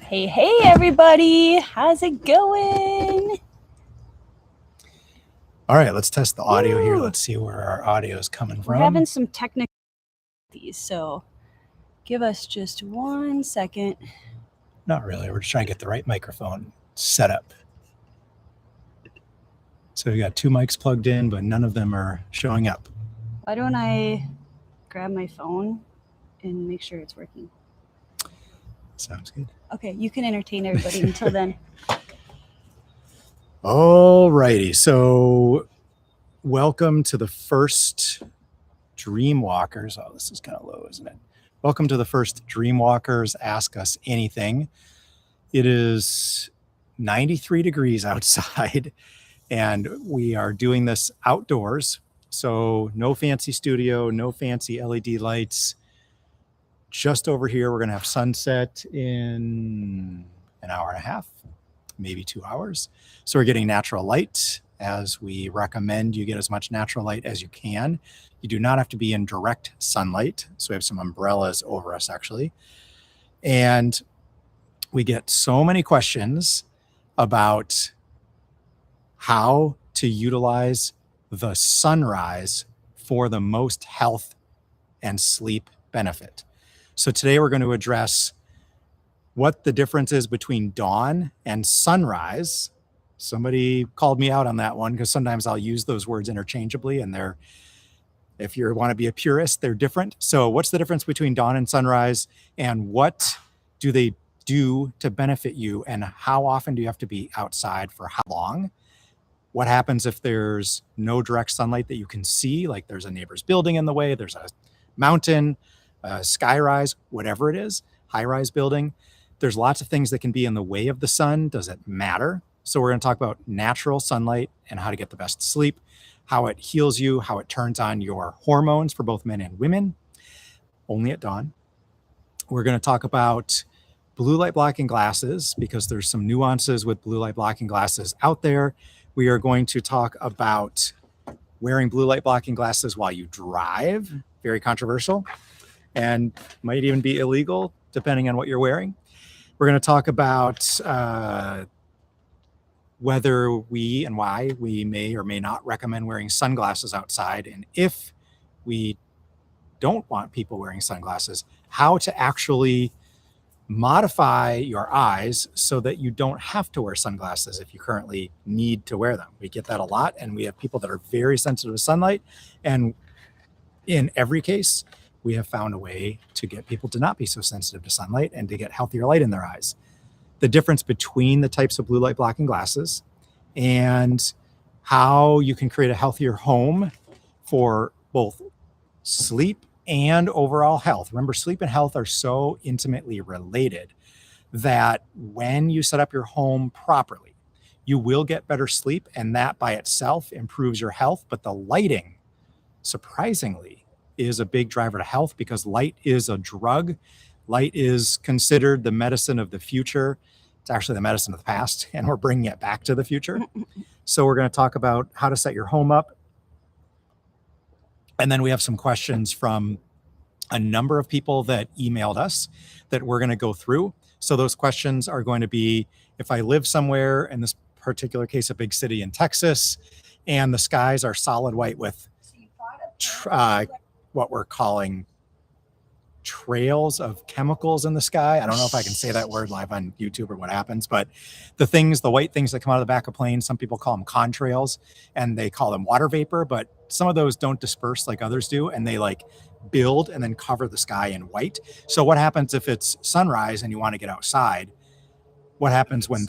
Hey, everybody. How's it going? All right, let's test the audio here. Woo! Let's see where our audio is coming from. We're having some technical difficulties, so give us just 1 second. Not really. We're just trying to get the right microphone set up. So we got 2 mics plugged in, but none of them are showing up. Why don't I grab my phone and make sure it's working? Sounds good. Okay, you can entertain everybody until then. All righty. So welcome to the first Dreamwalkers. Oh, this is kind of low, isn't it? Welcome to the first Dreamwalkers Ask Us Anything. It is 93 degrees outside, and we are doing this outdoors. So no fancy studio, no fancy LED lights. Just over here, we're going to have sunset in an hour and a half, maybe 2 hours. So we're getting natural light, as we recommend you get as much natural light as you can. You do not have to be in direct sunlight. So we have some umbrellas over us, actually. And we get so many questions about how to utilize the sunrise for the most health and sleep benefit. So today we're going to address what the difference is between dawn and sunrise. Somebody called me out on that one because sometimes I'll use those words interchangeably, and if you want to be a purist, they're different. So what's the difference between dawn and sunrise, and what do they do to benefit you, and how often do you have to be outside for how long? What happens if there's no direct sunlight that you can see, like there's a neighbor's building in the way, there's a mountain, skyrise, whatever it is, high-rise building. There's lots of things that can be in the way of the sun. Does it matter? So we're going to talk about natural sunlight and how to get the best sleep, how it heals you, how it turns on your hormones for both men and women, only at dawn. We're going to talk about blue light blocking glasses, because there's some nuances with blue light blocking glasses out there. We are going to talk about wearing blue light blocking glasses while you drive, very controversial, and might even be illegal depending on what you're wearing. We're going to talk about whether we and why we may or may not recommend wearing sunglasses outside, and if we don't want people wearing sunglasses, how to actually modify your eyes so that you don't have to wear sunglasses if you currently need to wear them. We get that a lot, and we have people that are very sensitive to sunlight, and in every case, we have found a way to get people to not be so sensitive to sunlight and to get healthier light in their eyes. The difference between the types of blue light blocking glasses, and how you can create a healthier home for both sleep and overall health. Remember, sleep and health are so intimately related that when you set up your home properly, you will get better sleep, and that by itself improves your health. But the lighting, surprisingly, is a big driver to health, because light is a drug. Light is considered the medicine of the future. It's actually the medicine of the past, and we're bringing it back to the future. So we're going to talk about how to set your home up. And then we have some questions from a number of people that emailed us that we're going to go through. So those questions are going to be, if I live somewhere, in this particular case, a big city in Texas, and the skies are solid white with what we're calling trails of chemicals in the sky. I don't know if I can say that word live on YouTube or what happens, but the white things that come out of the back of planes, some people call them contrails, and they call them water vapor, but some of those don't disperse like others do, and they like build and then cover the sky in white. So what happens if it's sunrise and you want to get outside? What happens when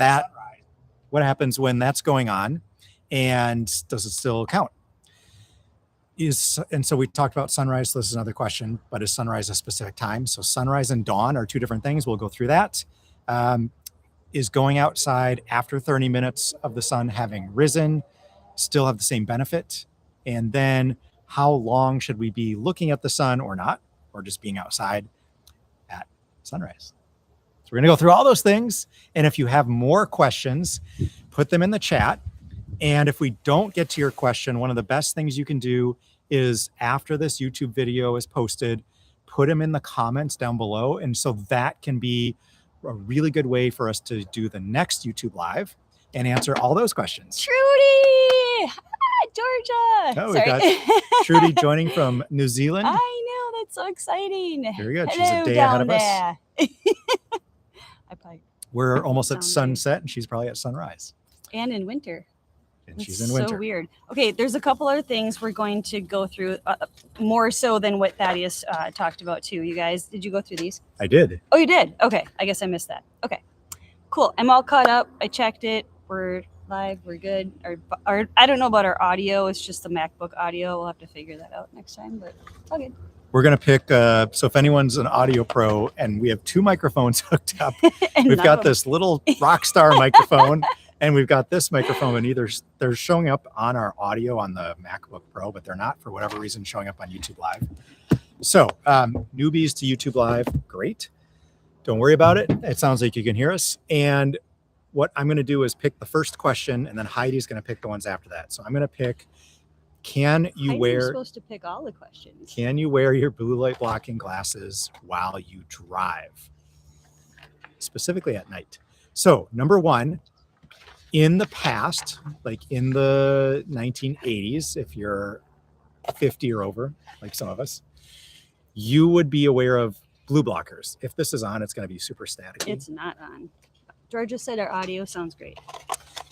that's going on, and does it still count? And so we talked about sunrise. So this is another question, but is sunrise a specific time? So sunrise and dawn are two different things. We'll go through that. Is going outside after 30 minutes of the sun having risen still have the same benefit? And then how long should we be looking at the sun, or not, or just being outside at sunrise? So we're going to go through all those things. And if you have more questions, put them in the chat. And if we don't get to your question, one of the best things you can do is, after this YouTube video is posted, put them in the comments down below. And so that can be a really good way for us to do the next YouTube live and answer all those questions. Trudy! Hi, Georgia! Oh, we got Trudy joining from New Zealand. I know, that's so exciting. Very good. Hello, She's a day down ahead of there. us. We're almost at sound weird. sunset and she's probably at sunrise. And in winter. And It's she's in winter. so weird. Okay, there's a couple other things we're going to go through, more so than what Thaddeus talked about too. You guys, did you go through these? I did. Oh, you did? Okay, I guess I missed that. Okay, cool. I'm all caught up. I checked it. We're live. We're good. Our I don't know about our audio. It's just the MacBook audio. We'll have to figure that out next time, but okay. We're going to pick, so if anyone's an audio pro, and we have 2 microphones hooked up, we've got this little Rockstar microphone, and we've got this microphone, and either they're showing up on our audio on the MacBook Pro, but they're not, for whatever reason, showing up on YouTube Live. So newbies to YouTube Live, great. Don't worry about it. It sounds like you can hear us. And what I'm going to do is pick the first question, and then Heidi's going to pick the ones after that. So I'm going to pick, can you You're supposed to pick all the questions. Can you wear your blue light blocking glasses while you drive? Specifically at night. So number 1, in the past, like in the 1980s, if you're 50 or over, like some of us, you would be aware of blue blockers. If this is on, it's going to be super static. It's not on. Georgia said our audio sounds great.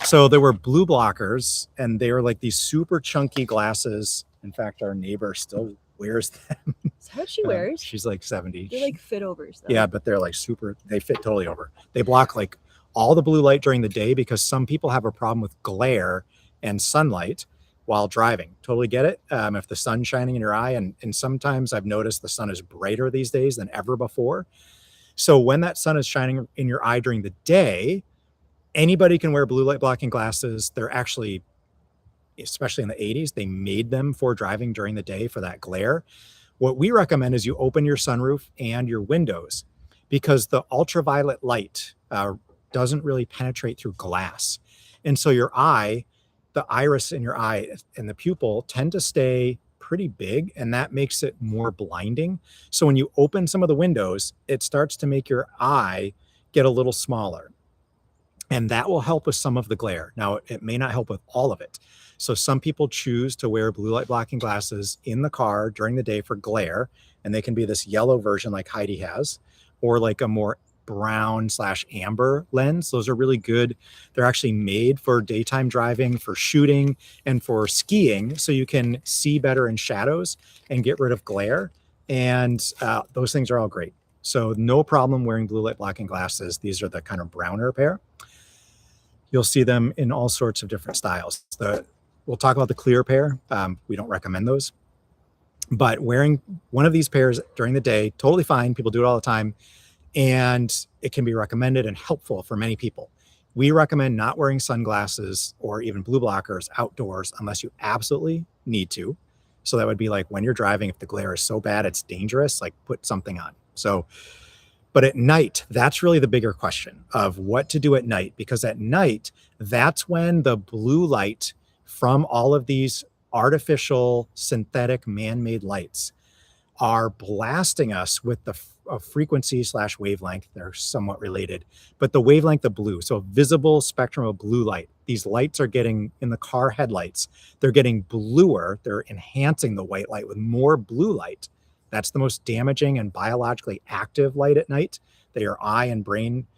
So there were blue blockers, and they were like these super chunky glasses. In fact, our neighbor still wears them. Is that what she wears? She's like 70. They're like fit overs, though. Yeah, but they're like super, they fit totally over. They block like all the blue light during the day, because some people have a problem with glare and sunlight while driving. Totally get it. If the sun's shining in your eye, and sometimes I've noticed the sun is brighter these days than ever before. So when that sun is shining in your eye during the day, anybody can wear blue light blocking glasses. They're actually, especially in the 80s, they made them for driving during the day for that glare. What we recommend is you open your sunroof and your windows, because the ultraviolet light doesn't really penetrate through glass. And so your eye, the iris in your eye and the pupil tend to stay pretty big, and that makes it more blinding. So when you open some of the windows, it starts to make your eye get a little smaller. And that will help with some of the glare. Now, it may not help with all of it. So some people choose to wear blue light blocking glasses in the car during the day for glare, and they can be this yellow version like Heidi has, or like a more brown/amber lens. Those are really good. They're actually made for daytime driving, for shooting, and for skiing, so you can see better in shadows and get rid of glare. And those things are all great. So no problem wearing blue light blocking glasses. These are the kind of browner pair. You'll see them in all sorts of different styles. We'll talk about the clear pair. We don't recommend those. But wearing one of these pairs during the day, totally fine. People do it all the time. And it can be recommended and helpful for many people. We recommend not wearing sunglasses or even blue blockers outdoors unless you absolutely need to. So that would be like when you're driving, if the glare is so bad it's dangerous, like put something on. So, but at night, that's really the bigger question of what to do at night, because at night, that's when the blue light from all of these artificial, synthetic, man-made lights are blasting us with the frequency/wavelength. They're somewhat related, but the wavelength of blue, so a visible spectrum of blue light. These lights are getting, in the car headlights, they're getting bluer. They're enhancing the white light with more blue light. That's the most damaging and biologically active light at night that your eye and brain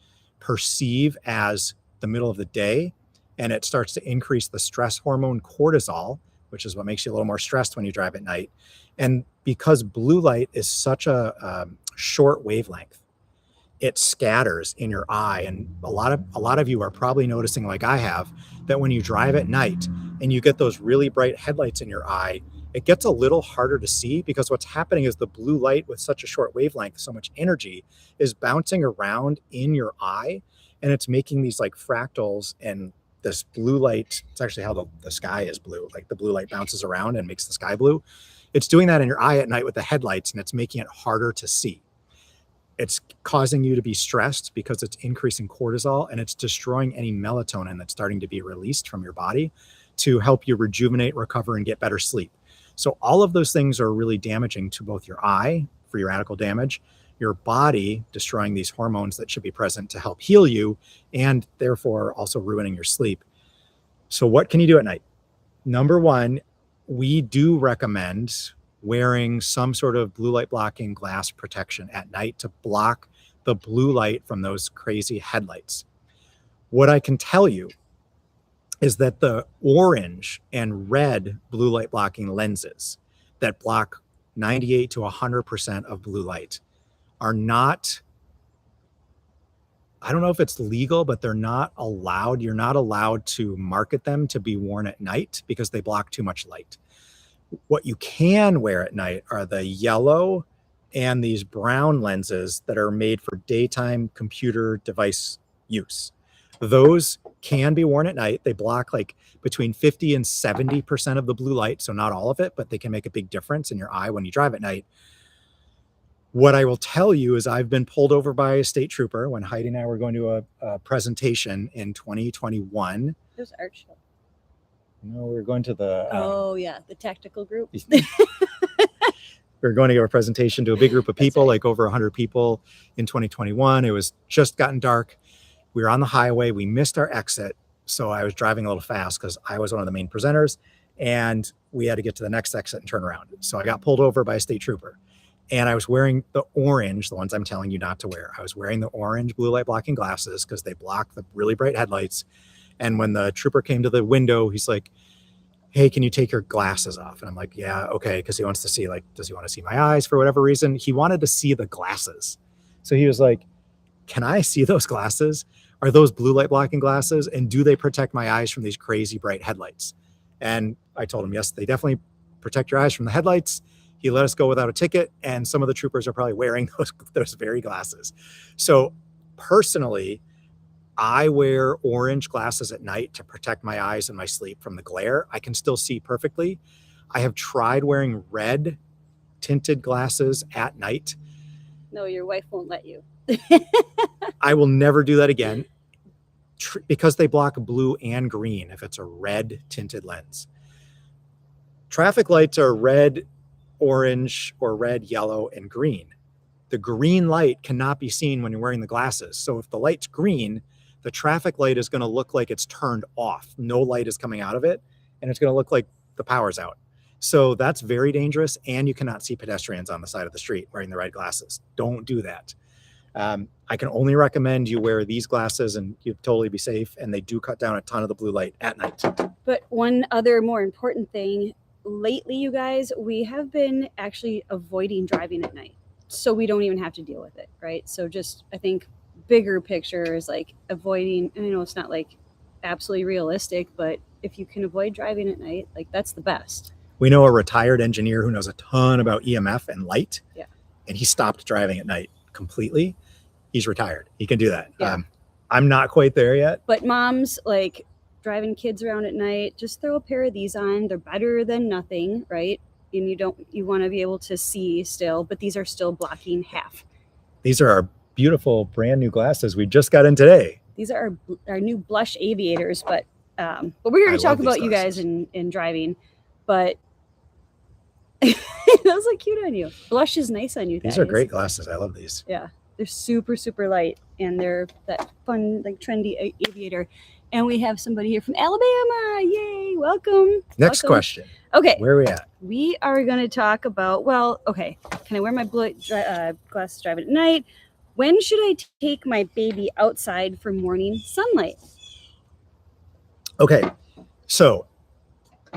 perceive as the middle of the day. And it starts to increase the stress hormone cortisol, which is what makes you a little more stressed when you drive at night. And because blue light is such a short wavelength, it scatters in your eye. And a lot of you are probably noticing, like I have, that when you drive at night and you get those really bright headlights in your eye, it gets a little harder to see, because what's happening is the blue light with such a short wavelength, so much energy, is bouncing around in your eye, and it's making these like fractals. And this blue light, it's actually how the sky is blue. Like the blue light bounces around and makes the sky blue. It's doing that in your eye at night with the headlights, and it's making it harder to see. It's causing you to be stressed because it's increasing cortisol, and it's destroying any melatonin that's starting to be released from your body to help you rejuvenate, recover, and get better sleep. So all of those things are really damaging to both your eye for your radical damage, your body destroying these hormones that should be present to help heal you, and therefore also ruining your sleep. So what can you do at night? Number one, we do recommend wearing some sort of blue light blocking glass protection at night to block the blue light from those crazy headlights. What I can tell you is that the orange and red blue light blocking lenses that block 98 to 100% of blue light are not, I don't know if it's legal, but they're not allowed. You're not allowed to market them to be worn at night because they block too much light. What you can wear at night are the yellow and these brown lenses that are made for daytime computer device use. Those can be worn at night. They block like between 50 and 70% of the blue light. So not all of it, but they can make a big difference in your eye when you drive at night. What I will tell you is I've been pulled over by a state trooper when Heidi and I were going to a presentation in 2021. It was art show. No, we were going to the... the tactical group. We were going to give a presentation to a big group of people, right. like over 100 people in 2021. It was just gotten dark. We were on the highway. We missed our exit. So I was driving a little fast because I was one of the main presenters, and we had to get to the next exit and turn around. So I got pulled over by a state trooper, and I was wearing the orange, the ones I'm telling you not to wear. I was wearing the orange blue light blocking glasses because they block the really bright headlights. And when the trooper came to the window, he's like, "Hey, can you take your glasses off?" And I'm like, "Yeah, okay." Because he wants to see, like, does he want to see my eyes for whatever reason? He wanted to see the glasses. So he was like, "Can I see those glasses? Are those blue light blocking glasses? And do they protect my eyes from these crazy bright headlights?" And I told him, yes, they definitely protect your eyes from the headlights. He let us go without a ticket. And some of the troopers are probably wearing those very glasses. So personally, I wear orange glasses at night to protect my eyes and my sleep from the glare. I can still see perfectly. I have tried wearing red tinted glasses at night. No, your wife won't let you. I will never do that again because they block blue and green if it's a red tinted lens. Traffic lights are red, orange, or red, yellow, and green. The green light cannot be seen when you're wearing the glasses. So if the light's green, the traffic light is going to look like it's turned off. No light is coming out of it, and it's going to look like the power's out. So that's very dangerous, and you cannot see pedestrians on the side of the street wearing the red glasses. Don't do that. I can only recommend you wear these glasses, and you'll totally be safe, and they do cut down a ton of the blue light at night. But one other more important thing, lately, you guys, we have been actually avoiding driving at night, so we don't even have to deal with it, right? So just, I think, bigger picture is like avoiding, and I know it's not like absolutely realistic, but if you can avoid driving at night, like that's the best. We know a retired engineer who knows a ton about EMF and light. Yeah. And he stopped driving at night completely. He's retired. He can do that. Yeah. I'm not quite there yet. But moms, like driving kids around at night, just throw a pair of these on. They're better than nothing, right? And you want to be able to see still, but these are still blocking half. These are our beautiful brand new glasses we just got in today. These are our new blush aviators, but we're here to talk about you guys in driving. But those look cute on you. Blush is nice on you guys. These are great glasses. I love these. Yeah, they're super, super light, and they're that fun, like trendy aviator. And we have somebody here from Alabama. Yay, welcome. Next question. Okay. Where are we at? We are going to talk about, well, okay, can I wear my glasses driving at night? When should I take my baby outside for morning sunlight? Okay, so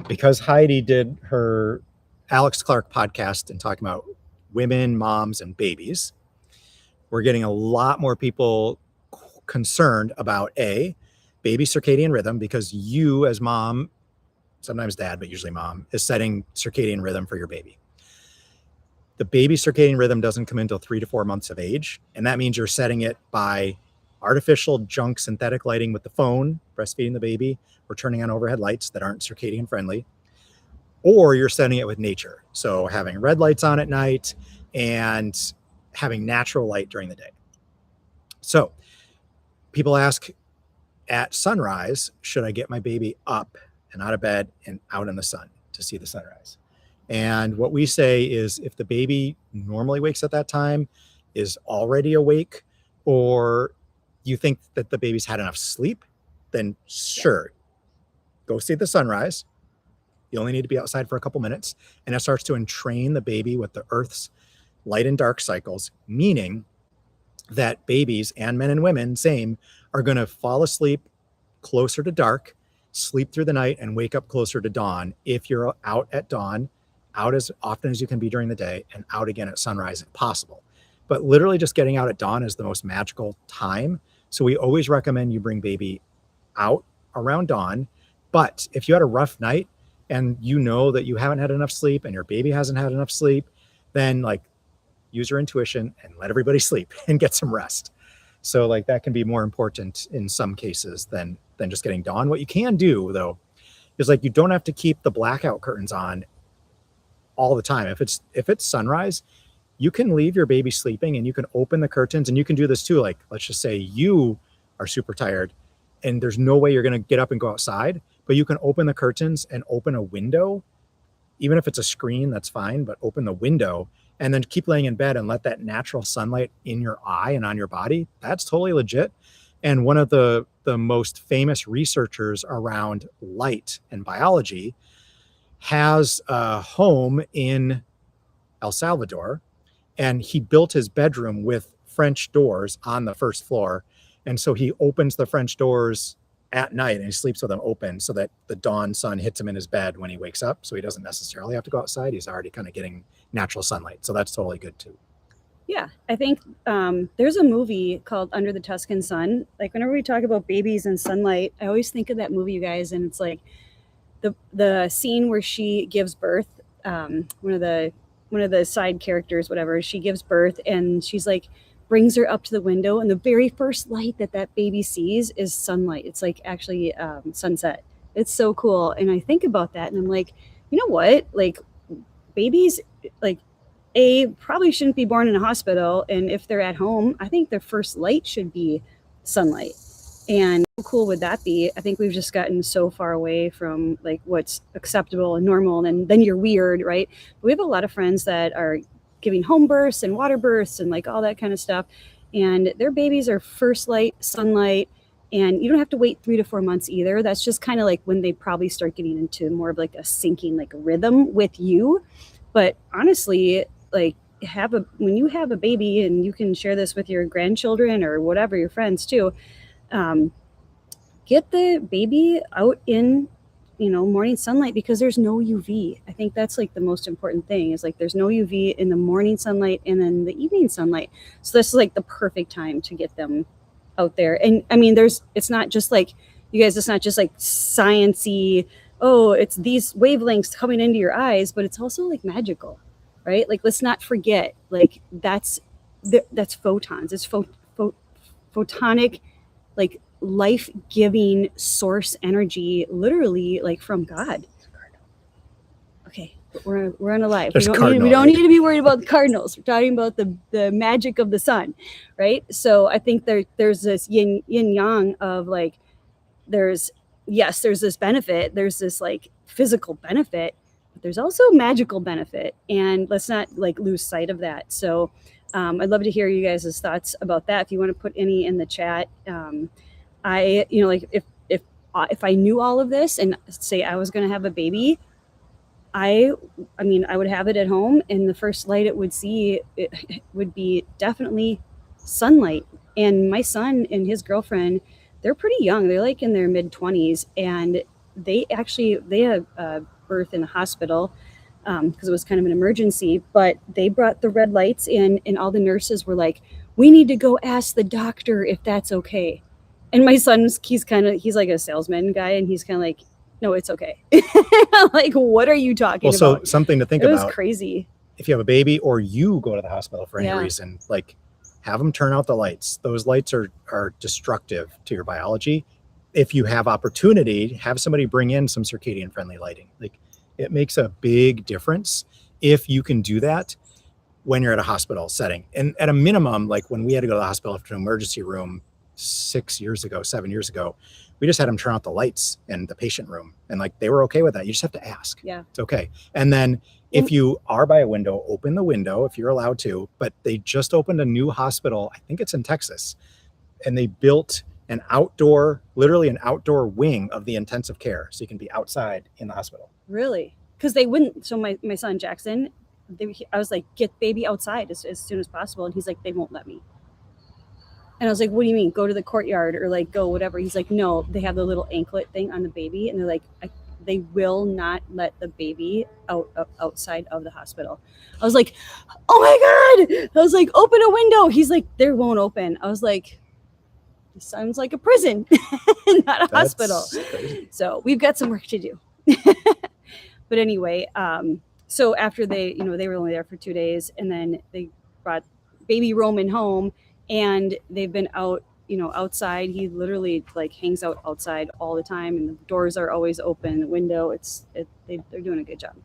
because Heidi did her Alex Clark podcast and talking about women, moms, and babies, we're getting a lot more people concerned about baby circadian rhythm, because you as mom, sometimes dad, but usually mom, is setting circadian rhythm for your baby. The baby circadian rhythm doesn't come until 3 to 4 months of age. And that means you're setting it by artificial junk synthetic lighting with the phone, breastfeeding the baby, or turning on overhead lights that aren't circadian friendly, or you're setting it with nature. So having red lights on at night and having natural light during the day. So people ask, at sunrise, should I get my baby up and out of bed and out in the sun to see the sunrise? And what we say is, if the baby normally wakes at that time, is already awake, or you think that the baby's had enough sleep, then sure, go see the sunrise. You only need to be outside for a couple minutes, and it starts to entrain the baby with the Earth's light and dark cycles, meaning that babies and men and women, same, are going to fall asleep closer to dark, sleep through the night, and wake up closer to dawn if you're out at dawn, out as often as you can be during the day, and out again at sunrise if possible. But literally just getting out at dawn is the most magical time. So we always recommend you bring baby out around dawn. But if you had a rough night and you know that you haven't had enough sleep and your baby hasn't had enough sleep, then like use your intuition and let everybody sleep and get some rest. So like that can be more important in some cases than just getting dawn. What you can do though is like you don't have to keep the blackout curtains on all the time. If it's sunrise, you can leave your baby sleeping and you can open the curtains, and you can do this too. Like let's just say you are super tired and there's no way you're going to get up and go outside, but you can open the curtains and open a window. Even if it's a screen, that's fine, but open the window and then keep laying in bed and let that natural sunlight in your eye and on your body. That's totally legit. And one of the most famous researchers around light and biology has a home in El Salvador, and he built his bedroom with French doors on the first floor. And so he opens the French doors at night and he sleeps with them open so that the dawn sun hits him in his bed when he wakes up. So he doesn't necessarily have to go outside. He's already kind of getting natural sunlight. So that's totally good too. Yeah, I think there's a movie called Under the Tuscan Sun. Like whenever we talk about babies and sunlight, I always think of that movie, you guys. And it's like the scene where she gives birth. One of the side characters, whatever, she gives birth and she's like brings her up to the window, and the very first light that baby sees is sunlight. It's like actually sunset. It's so cool. And I think about that and I'm like, you know what? Like babies, like probably shouldn't be born in a hospital. And if they're at home, I think their first light should be sunlight. And how cool would that be? I think we've just gotten so far away from like what's acceptable and normal, and then you're weird, right? We have a lot of friends that are giving home births and water births and like all that kind of stuff. And their babies are first light, sunlight, and you don't have to wait 3 to 4 months either. That's just kind of like when they probably start getting into more of like a syncing, like a rhythm with you. But honestly, like when you have a baby, and you can share this with your grandchildren or whatever, your friends too, get the baby out in morning sunlight, because there's no UV. I think that's like the most important thing, is like there's no UV in the morning sunlight and then the evening sunlight. So this is like the perfect time to get them out there. And I mean, it's not just like, you guys, it's not just like science-y, oh, it's these wavelengths coming into your eyes, but it's also like magical, right? Like, let's not forget, like that's photons. It's photonic, like life-giving source energy, literally like from God. Okay, we're on a live. We don't need to be worried about the cardinals. We're talking about the magic of the sun, right? So I think there's this yin yang of like, there's this benefit, there's this like physical benefit, but there's also magical benefit, and let's not like lose sight of that. So I'd love to hear you guys' thoughts about that. If you want to put any in the chat. I like if I knew all of this and say I was going to have a baby, I would have it at home, and the first light it would be definitely sunlight. And my son and his girlfriend, they're pretty young. They're like in their mid-20s, and they had a birth in a hospital because it was kind of an emergency, but they brought the red lights in, and all the nurses were like, we need to go ask the doctor if that's okay. And my son's, he's like a salesman guy, and he's kind of like, no, it's okay. Like, what are you talking about? So something to think about. It was crazy. If you have a baby or you go to the hospital for any reason, like have them turn out the lights. Those lights are destructive to your biology. If you have opportunity, have somebody bring in some circadian friendly lighting. Like, it makes a big difference if you can do that when you're at a hospital setting. And at a minimum, like when we had to go to the hospital after an emergency room 7 years ago, we just had them turn out the lights in the patient room, and like they were okay with that. You just have to ask. Yeah. It's okay. And then if you are by a window, open the window if you're allowed to. But they just opened a new hospital, I think it's in Texas, and they built literally an outdoor wing of the intensive care, so you can be outside in the hospital. Really? Because they wouldn't. So my son Jackson, I was like, get baby outside as soon as possible, and he's like, they won't let me. And I was like, what do you mean? Go to the courtyard or like go whatever. He's like, no, they have the little anklet thing on the baby, and they're like, they will not let the baby outside of the hospital. I was like, oh my God. I was like, open a window. He's like, they won't open. I was like, this sounds like a prison, not a hospital. Crazy. So we've got some work to do. But anyway, so after they were only there for 2 days, and then they brought baby Roman home, and they've been out, outside. He literally like hangs out outside all the time, and the doors are always open, the window. They're doing a good job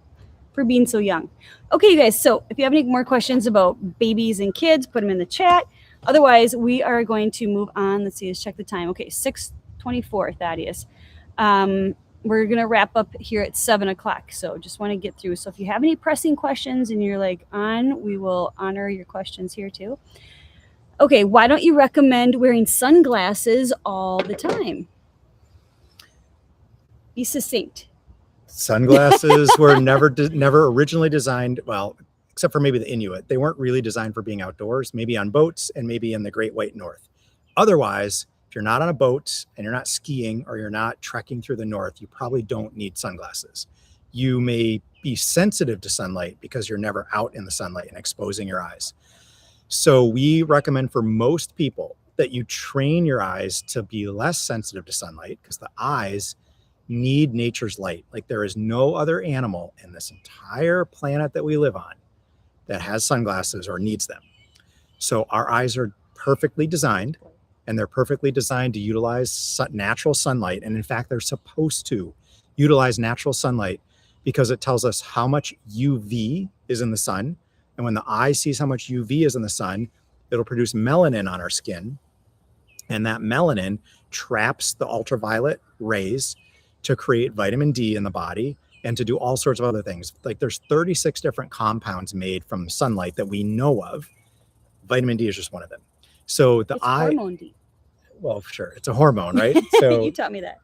for being so young. Okay, you guys. So if you have any more questions about babies and kids, put them in the chat. Otherwise, we are going to move on. Let's see, let's check the time. Okay, 6:24, Thaddeus. We're going to wrap up here at 7 o'clock. So just want to get through. So if you have any pressing questions and you're like we will honor your questions here too. Okay, why don't you recommend wearing sunglasses all the time? Be succinct. Sunglasses were never originally designed, well, except for maybe the Inuit. They weren't really designed for being outdoors, maybe on boats and maybe in the Great White North. Otherwise, if you're not on a boat and you're not skiing or you're not trekking through the north, you probably don't need sunglasses. You may be sensitive to sunlight because you're never out in the sunlight and exposing your eyes. So we recommend for most people that you train your eyes to be less sensitive to sunlight, because the eyes need nature's light. Like there is no other animal in this entire planet that we live on that has sunglasses or needs them. So our eyes are perfectly designed, and they're perfectly designed to utilize natural sunlight. And in fact, they're supposed to utilize natural sunlight because it tells us how much UV is in the sun. And when the eye sees how much UV is in the sun, it'll produce melanin on our skin. And that melanin traps the ultraviolet rays to create vitamin D in the body and to do all sorts of other things. Like there's 36 different compounds made from sunlight that we know of. Vitamin D is just one of them. So the eye, hormone D. Well, sure, it's a hormone, right? So you taught me that.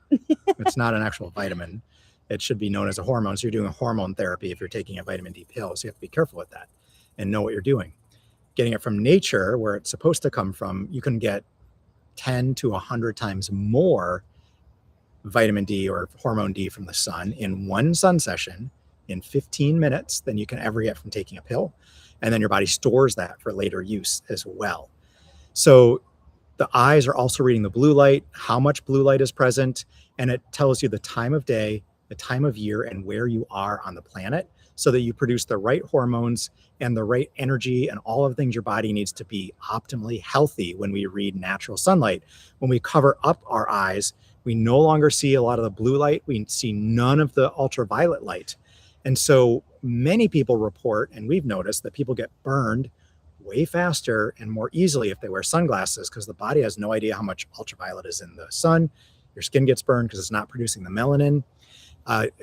it's not an actual vitamin. It should be known as a hormone. So you're doing a hormone therapy if you're taking a vitamin D pill. So you have to be careful with that and know what you're doing. Getting it from nature, where it's supposed to come from, you can get 10 to 100 times more vitamin D or hormone D from the sun in one sun session in 15 minutes than you can ever get from taking a pill. And then your body stores that for later use as well. So the eyes are also reading the blue light, how much blue light is present, and it tells you the time of day, the time of year, and where you are on the planet, so that you produce the right hormones and the right energy and all of the things your body needs to be optimally healthy when we read natural sunlight. When we cover up our eyes, we no longer see a lot of the blue light. We see none of the ultraviolet light. And so many people report, and we've noticed, that people get burned way faster and more easily if they wear sunglasses, because the body has no idea how much ultraviolet is in the sun. Your skin gets burned because it's not producing the melanin.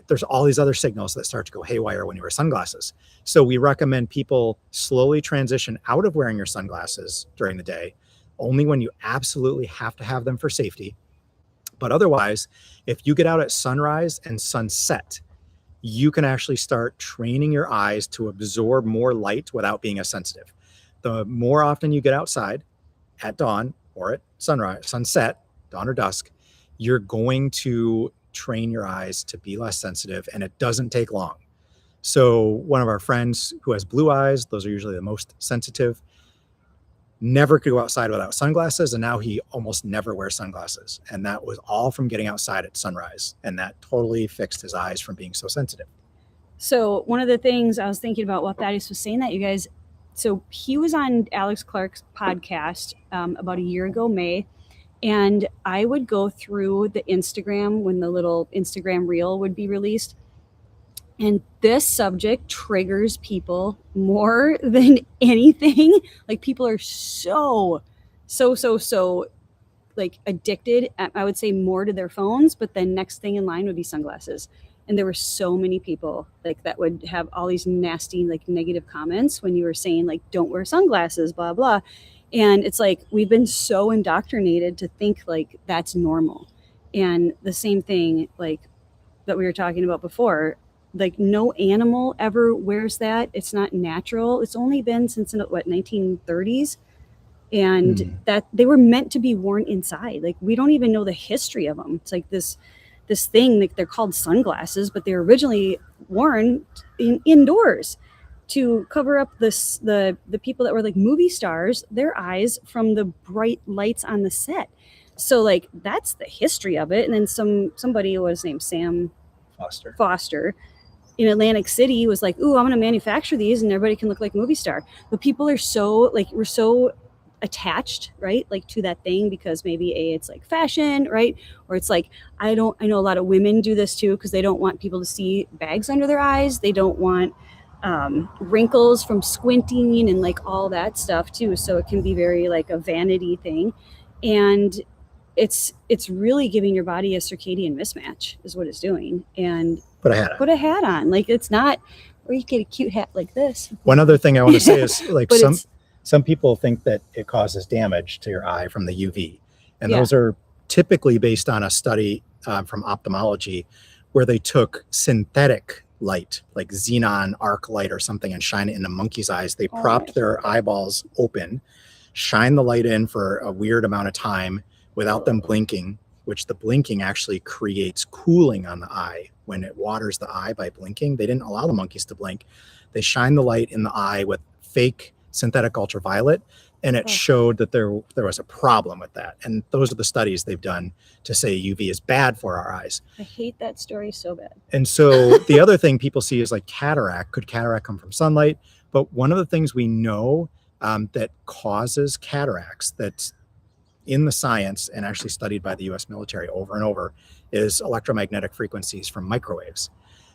There's all these other signals that start to go haywire when you wear sunglasses. So we recommend people slowly transition out of wearing your sunglasses during the day, only when you absolutely have to have them for safety. But otherwise, if you get out at sunrise and sunset, you can actually start training your eyes to absorb more light without being as sensitive. The more often you get outside at dawn or at sunrise, sunset, dawn or dusk, you're going to train your eyes to be less sensitive, and it doesn't take long. So one of our friends who has blue eyes, those are usually the most sensitive, never could go outside without sunglasses, and now he almost never wears sunglasses. And that was all from getting outside at sunrise, and that totally fixed his eyes from being so sensitive. So one of the things I was thinking about while Thaddeus was saying that, you guys, so he was on Alex Clark's podcast about a year ago, May, and I would go through the Instagram when the little Instagram reel would be released. And this subject triggers people more than anything. Like people are so like addicted, I would say more to their phones, but then next thing in line would be sunglasses. And there were so many people like that would have all these nasty, like negative comments when you were saying like, don't wear sunglasses, blah, blah. And it's like, we've been so indoctrinated to think like that's normal. And the same thing, like that we were talking about before, like no animal ever wears that. It's not natural. It's only been since what, 1930s, and that they were meant to be worn inside. Like we don't even know the history of them. It's like this thing, like they're called sunglasses, but they're originally worn indoors to cover up the people that were like movie stars, their eyes from the bright lights on the set. So like that's the history of it. And then somebody was named Sam Foster in Atlantic City was like, ooh, I'm going to manufacture these and everybody can look like movie star. But people are so like, we're so attached, right? Like to that thing because maybe it's like fashion, right? Or it's like, I know a lot of women do this too because they don't want people to see bags under their eyes. They don't want wrinkles from squinting and like all that stuff too. So it can be very like a vanity thing. And it's really giving your body a circadian mismatch is what it's doing. And put a hat on. Like it's not, or you get a cute hat like this. One other thing I want to say is like some people think that it causes damage to your eye from the UV. And those are typically based on a study from ophthalmology where they took synthetic light, like xenon arc light or something, and shine it in a monkey's eyes. They propped their eyeballs open, shine the light in for a weird amount of time without them blinking, which the blinking actually creates cooling on the eye when it waters the eye by blinking. They didn't allow the monkeys to blink. They shined the light in the eye with fake synthetic ultraviolet, and it showed that there was a problem with that. And those are the studies they've done to say UV is bad for our eyes. I hate that story so bad. And so the other thing people see is like cataract. Could cataract come from sunlight? But one of the things we know that causes cataracts, that's in the science and actually studied by the US military over and over, is electromagnetic frequencies from microwaves.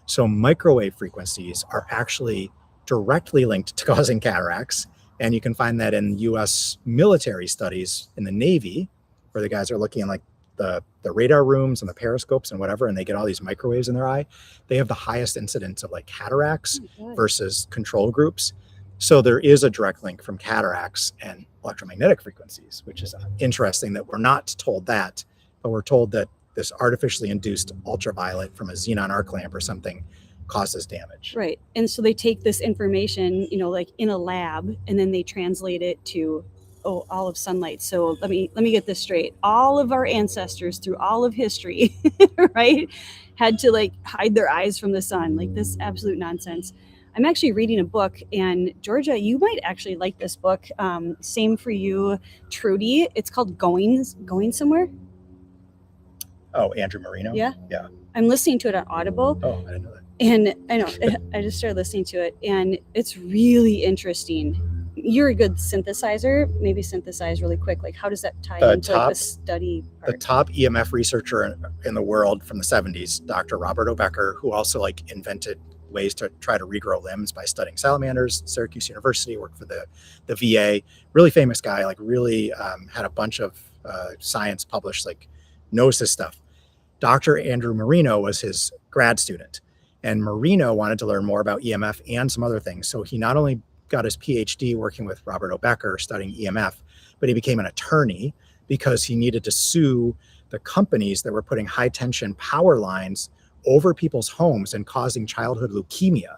So microwave frequencies are actually directly linked to causing cataracts. And you can find that in US military studies in the Navy, where the guys are looking in like the radar rooms and the periscopes and whatever, and they get all these microwaves in their eye. They have the highest incidence of like cataracts versus control groups. So there is a direct link from cataracts and electromagnetic frequencies, which is interesting that we're not told that, but we're told that this artificially induced ultraviolet from a xenon arc lamp or something causes damage. Right. And so they take this information, you know, like in a lab, and then they translate it to all of sunlight. So let me get this straight. All of our ancestors through all of history, right, had to like hide their eyes from the sun. Like this absolute nonsense. I'm actually reading a book, and Georgia, you might actually like this book. Same for you, Trudy. It's called Going Somewhere. Oh, Andrew Marino? Yeah. Yeah. I'm listening to it on Audible. Oh, I didn't know that. And I know, I just started listening to it, and it's really interesting. You're a good synthesizer. Maybe synthesize really quick. Like, how does that tie into like the study part? The top EMF researcher in the world from the 70s, Dr. Robert O'Becker, who also like invented ways to try to regrow limbs by studying salamanders, Syracuse University, worked for the VA, really famous guy, like really had a bunch of science published, like knows his stuff. Dr. Andrew Marino was his grad student, and Marino wanted to learn more about EMF and some other things. So he not only got his PhD working with Robert O'Becker studying EMF, but he became an attorney because he needed to sue the companies that were putting high tension power lines over people's homes and causing childhood leukemia.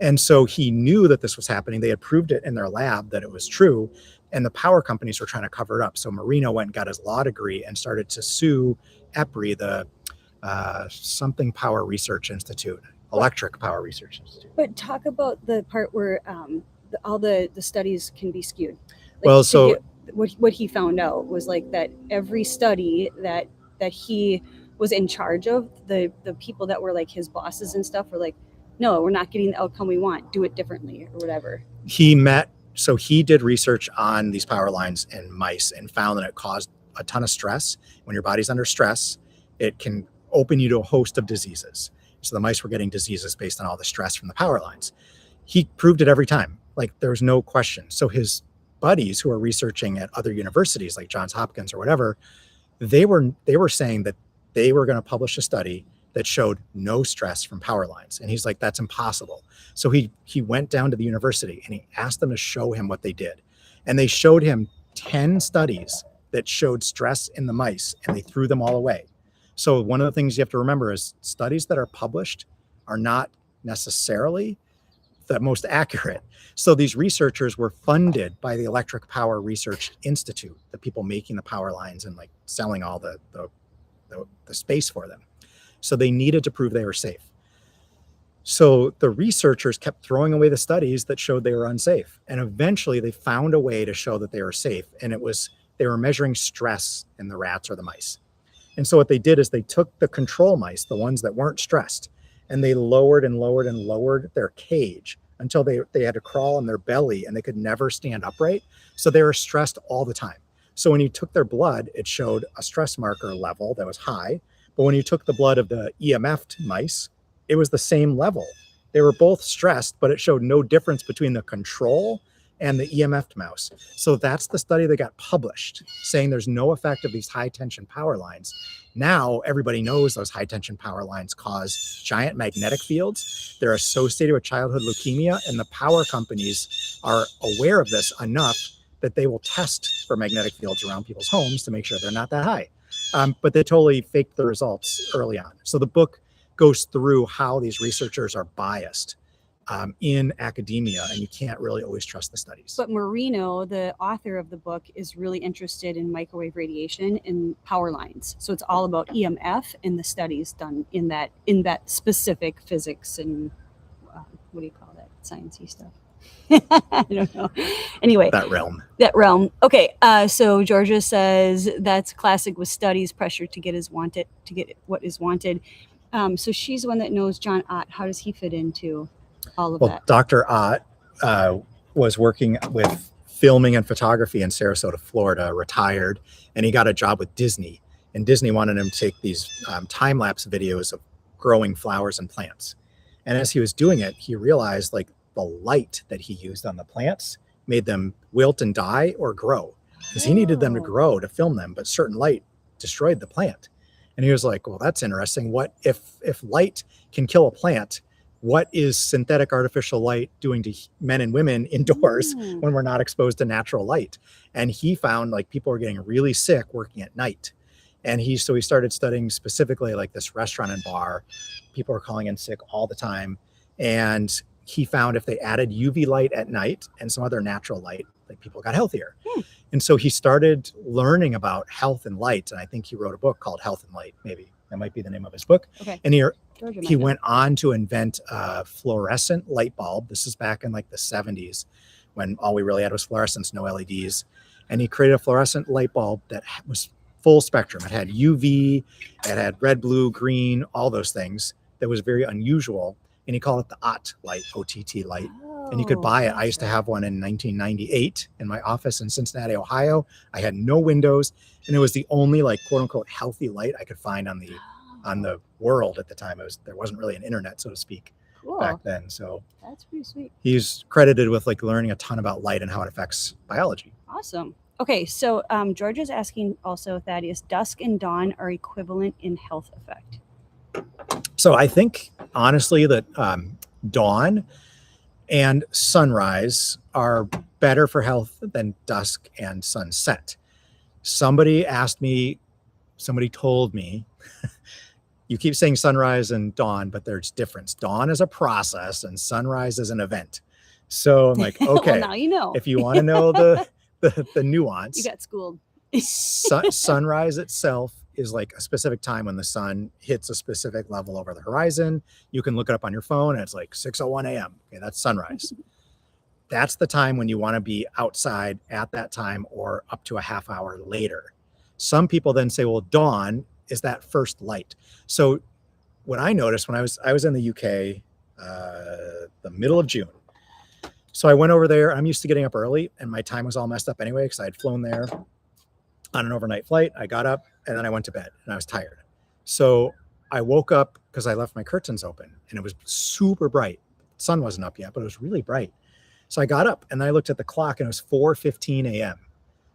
And so he knew that this was happening. They had proved it in their lab that it was true, and the power companies were trying to cover it up. So Marino went and got his law degree and started to sue EPRI, the something Power Research Institute, Electric Power Research Institute. But talk about the part where all the studies can be skewed. Like, well, so what he found out was like that every study that he was in charge of, the people that were like his bosses and stuff were like, no, we're not getting the outcome we want. Do it differently or whatever. So he did research on these power lines in mice and found that it caused a ton of stress. When your body's under stress, it can open you to a host of diseases. So the mice were getting diseases based on all the stress from the power lines. He proved it every time. Like there was no question. So his buddies who are researching at other universities like Johns Hopkins or whatever They were saying that they were going to publish a study that showed no stress from power lines. And he's like, that's impossible. So he went down to the university and he asked them to show him what they did. And they showed him 10 studies that showed stress in the mice, and they threw them all away. So one of the things you have to remember is studies that are published are not necessarily the most accurate. So these researchers were funded by the Electric Power Research Institute, the people making the power lines and like selling all the space for them. So they needed to prove they were safe. So the researchers kept throwing away the studies that showed they were unsafe. And eventually they found a way to show that they were safe. And they were measuring stress in the rats or the mice. And so what they did is they took the control mice, the ones that weren't stressed, and they lowered and lowered and lowered their cage until they had to crawl on their belly and they could never stand upright. So they were stressed all the time. So when you took their blood, it showed a stress marker level that was high. But when you took the blood of the EMF'd mice, it was the same level. They were both stressed, but it showed no difference between the control and the EMF'd mouse. So that's the study that got published, saying there's no effect of these high tension power lines. Now everybody knows those high tension power lines cause giant magnetic fields. They're associated with childhood leukemia, and the power companies are aware of this enough that they will test for magnetic fields around people's homes to make sure they're not that high. But they totally faked the results early on. So the book goes through how these researchers are biased in academia, and you can't really always trust the studies. But Marino, the author of the book, is really interested in microwave radiation and power lines. So it's all about EMF and the studies done in that specific physics and what do you call that? Sciencey stuff. I don't know. Anyway, That realm. Okay. So Georgia says that's classic with studies, pressure to get what is wanted. So she's the one that knows John Ott. How does he fit into all of that? Dr. Ott was working with filming and photography in Sarasota, Florida, retired, and he got a job with Disney. And Disney wanted him to take these time-lapse videos of growing flowers and plants. And as he was doing it, he realized like the light that he used on the plants made them wilt and die or grow, because he needed them to grow to film them, but certain light destroyed the plant. And he was like, well, that's interesting. What if light can kill a plant, what is synthetic artificial light doing to men and women indoors when we're not exposed to natural light? And he found like people were getting really sick working at night. And so he started studying specifically like this restaurant and bar. People were calling in sick all the time. And he found if they added UV light at night and some other natural light, like people got healthier. And so he started learning about health and light. And I think he wrote a book called Health and Light. Maybe that might be the name of his book. Okay. And he went on to invent a fluorescent light bulb. This is back in like the 70s when all we really had was fluorescents, no LEDs. And he created a fluorescent light bulb that was full spectrum. It had UV, it had red, blue, green, all those things. That was very unusual. And he called it the OTT light, OTT light. And you could buy it. I used to have one in 1998 in my office in Cincinnati, Ohio. I had no windows, and it was the only like quote unquote healthy light I could find on the world at the time. There wasn't really an internet, so to speak, back then. So that's pretty sweet. He's credited with like learning a ton about light and how it affects biology. Awesome. Okay, so George is asking also, Thaddeus, dusk and dawn are equivalent in health effect. So I think honestly that dawn and sunrise are better for health than dusk and sunset. Somebody told me, you keep saying sunrise and dawn, but there's difference. Dawn is a process and sunrise is an event. So I'm like, okay, well, now you know. If you want to know the nuance, you got schooled. Sunrise itself is like a specific time when the sun hits a specific level over the horizon. You can look it up on your phone and it's like 6:01 a.m. Okay, that's sunrise. That's the time when you want to be outside at that time or up to a half hour later. Some people then say, well, dawn is that first light. So what I noticed when I was in the UK, the middle of June. So I went over there. I'm used to getting up early and my time was all messed up anyway, because I had flown there on an overnight flight. I got up and then I went to bed and I was tired. So I woke up because I left my curtains open and it was super bright. The sun wasn't up yet, but it was really bright. So I got up and I looked at the clock and it was 4:15 a.m.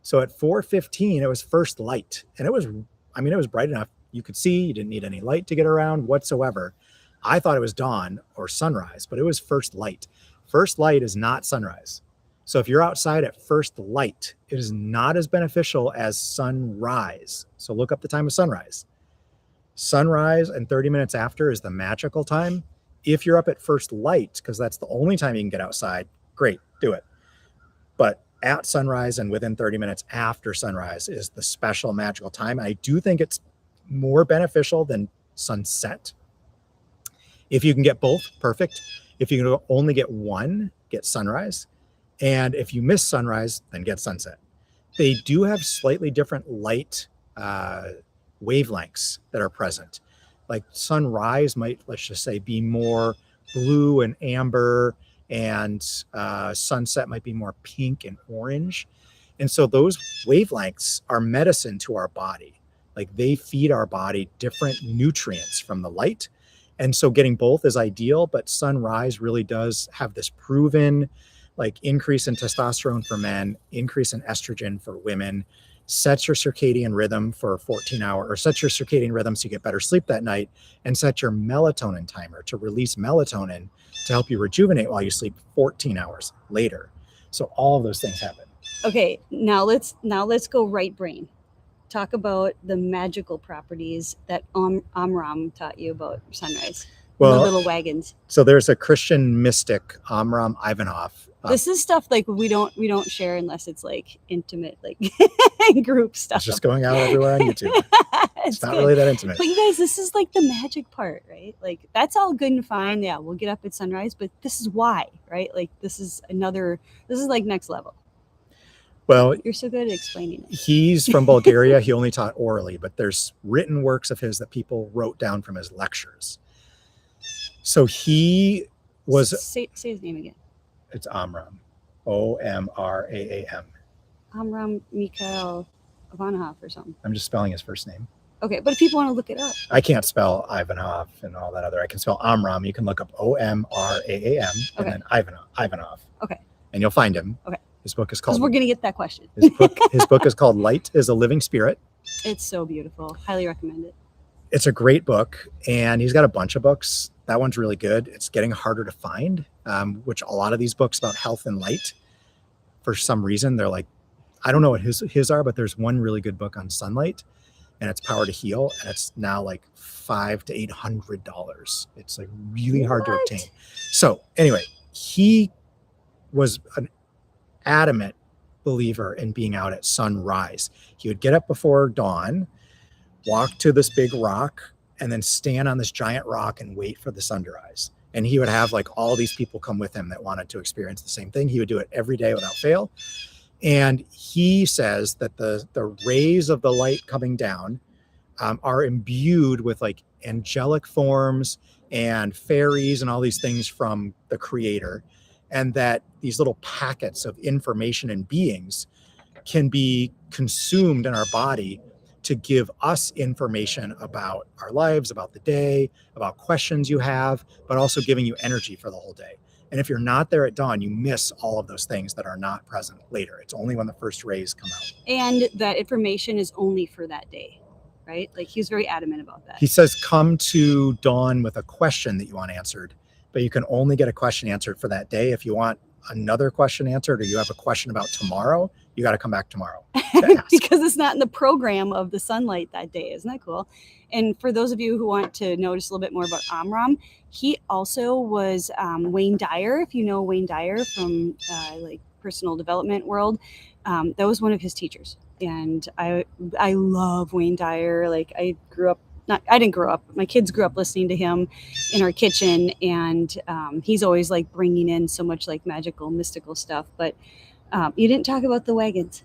So at 4:15, it was first light and it was I mean, it was bright enough. You could see, you didn't need any light to get around whatsoever. I thought it was dawn or sunrise, but it was first light. First light is not sunrise. So if you're outside at first light, it is not as beneficial as sunrise. So look up the time of sunrise. Sunrise and 30 minutes after is the magical time. If you're up at first light, because that's the only time you can get outside, great, do it. But at sunrise and within 30 minutes after sunrise is the special magical time. I do think it's more beneficial than sunset. If you can get both, perfect. If you can only get one, get sunrise. And if you miss sunrise, then get sunset. They do have slightly different light wavelengths that are present. Like sunrise might, let's just say, be more blue and amber, and sunset might be more pink and orange. And so those wavelengths are medicine to our body. Like they feed our body different nutrients from the light. And so getting both is ideal, but sunrise really does have this proven like increase in testosterone for men, increase in estrogen for women, sets your circadian rhythm for 14 hours, or sets your circadian rhythm so you get better sleep that night, and set your melatonin timer to release melatonin to help you rejuvenate while you sleep 14 hours later. So all of those things happen. Okay, now let's go right brain. Talk about the magical properties that Amram taught you about sunrise. Well, the little wagons. So there's a Christian mystic, Amram Ivanov. This is stuff like we don't share unless it's like intimate, like group stuff. It's just going out everywhere on YouTube. It's not good. really that intimate. But you guys, this is like the magic part, right? Like that's all good and fine. Yeah, we'll get up at sunrise, but this is why, right? Like this is like next level. Well, you're so good at explaining it. He's from Bulgaria. He only taught orally, but there's written works of his that people wrote down from his lectures. So he was... Say his name again. It's Amram. Omraam. Amram Mikhail Ivanov or something. I'm just spelling his first name. Okay, but if people want to look it up. I can't spell Ivanov and all that other. I can spell Amram. You can look up Omraam and then Ivanov. Okay. And you'll find him. Okay. His book is called... Because we're going to get that question. His book is called Light is a Living Spirit. It's so beautiful. Highly recommend it. It's a great book, and he's got a bunch of books. That one's really good. It's getting harder to find, which a lot of these books about health and light, for some reason, they're like, I don't know what his are, but there's one really good book on sunlight, and it's Power to Heal, and it's now like $500 to $800. It's like really hard to obtain. So anyway, he was an adamant believer in being out at sunrise. He would get up before dawn, walk to this big rock, and then stand on this giant rock and wait for the sun to rise. And he would have like all these people come with him that wanted to experience the same thing. He would do it every day without fail. And he says that the rays of the light coming down are imbued with like angelic forms and fairies and all these things from the creator. And that these little packets of information and beings can be consumed in our body to give us information about our lives, about the day, about questions you have, but also giving you energy for the whole day. And if you're not there at dawn, you miss all of those things that are not present later. It's only when the first rays come out. And that information is only for that day, right? Like he was very adamant about that. He says, come to dawn with a question that you want answered, but you can only get a question answered for that day. If you want another question answered, or you have a question about tomorrow, you got to come back tomorrow. Because it's not in the program of the sunlight that day. Isn't that cool? And for those of you who want to know just a little bit more about Amram, he also was Wayne Dyer. If you know Wayne Dyer from like personal development world, that was one of his teachers. And I love Wayne Dyer. Like I didn't grow up. My kids grew up listening to him in our kitchen, and he's always like bringing in so much like magical, mystical stuff. But you didn't talk about the wagons.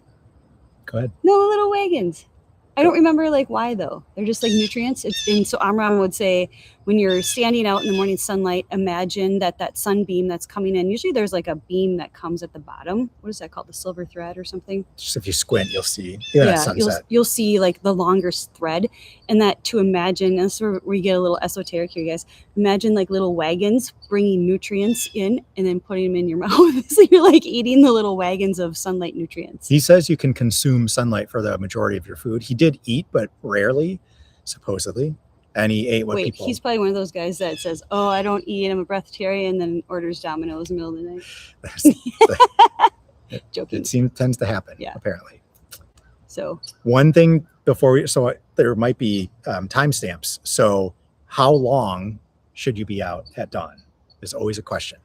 Go ahead. No, the little wagons. I don't remember like why though. They're just like nutrients. And so Amram would say, when you're standing out in the morning sunlight, imagine that sunbeam that's coming in. Usually there's like a beam that comes at the bottom. What is that called? The silver thread or something? Just if you squint, you'll see even at sunset. You'll see like the longer thread, and that to imagine, and that's where we get a little esoteric here, guys. Imagine like little wagons bringing nutrients in and then putting them in your mouth. So you're like eating the little wagons of sunlight nutrients. He says you can consume sunlight for the majority of your food. He did eat, but rarely, supposedly. And he ate what people... He's probably one of those guys that says, oh, I don't eat, I'm a breatharian, and then orders Domino's in the middle of the night. Joking. It tends to happen, apparently. So one thing before we... So there might be timestamps. So how long should you be out at dawn? Is always a question.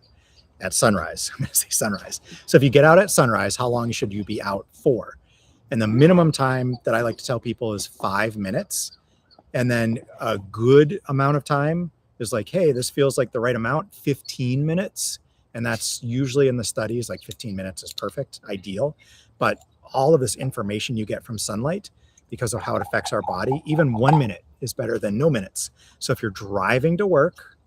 At sunrise. I'm going to say sunrise. So if you get out at sunrise, how long should you be out for? And the minimum time that I like to tell people is 5 minutes. And then a good amount of time is like, hey, this feels like the right amount, 15 minutes. And that's usually in the studies, like 15 minutes is perfect, ideal. But all of this information you get from sunlight, because of how it affects our body, even 1 minute is better than no minutes. So if you're driving to work,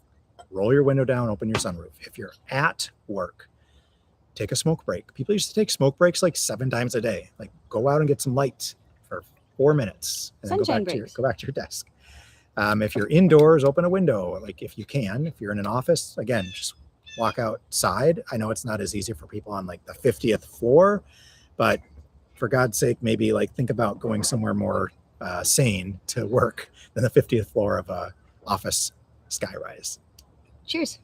roll your window down, open your sunroof. If you're at work, take a smoke break. People used to take smoke breaks like 7 times a day. Like go out and get some light for 4 minutes and then go back to your desk. If you're indoors, open a window. Like if you can, if you're in an office, again, just walk outside. I know it's not as easy for people on like the 50th floor, but for God's sake, maybe like think about going somewhere more sane to work than the 50th floor of a office skyrise. Cheers.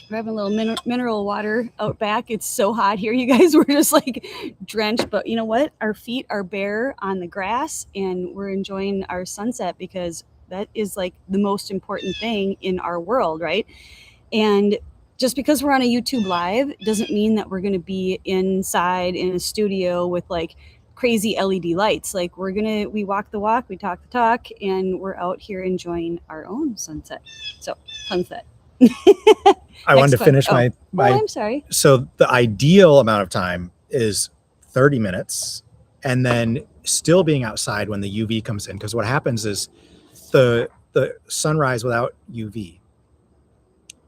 We're having a little mineral water out back. It's so hot here, you guys. We're just like drenched, but you know what? Our feet are bare on the grass and we're enjoying our sunset because that is like the most important thing in our world, right? And just because we're on a YouTube live doesn't mean that we're going to be inside in a studio with like crazy LED lights. Like we walk the walk, we talk the talk, and we're out here enjoying our own sunset. So sunset. I wanted to finish my I'm sorry. So the ideal amount of time is 30 minutes and then still being outside when the UV comes in. Because what happens is the sunrise without UV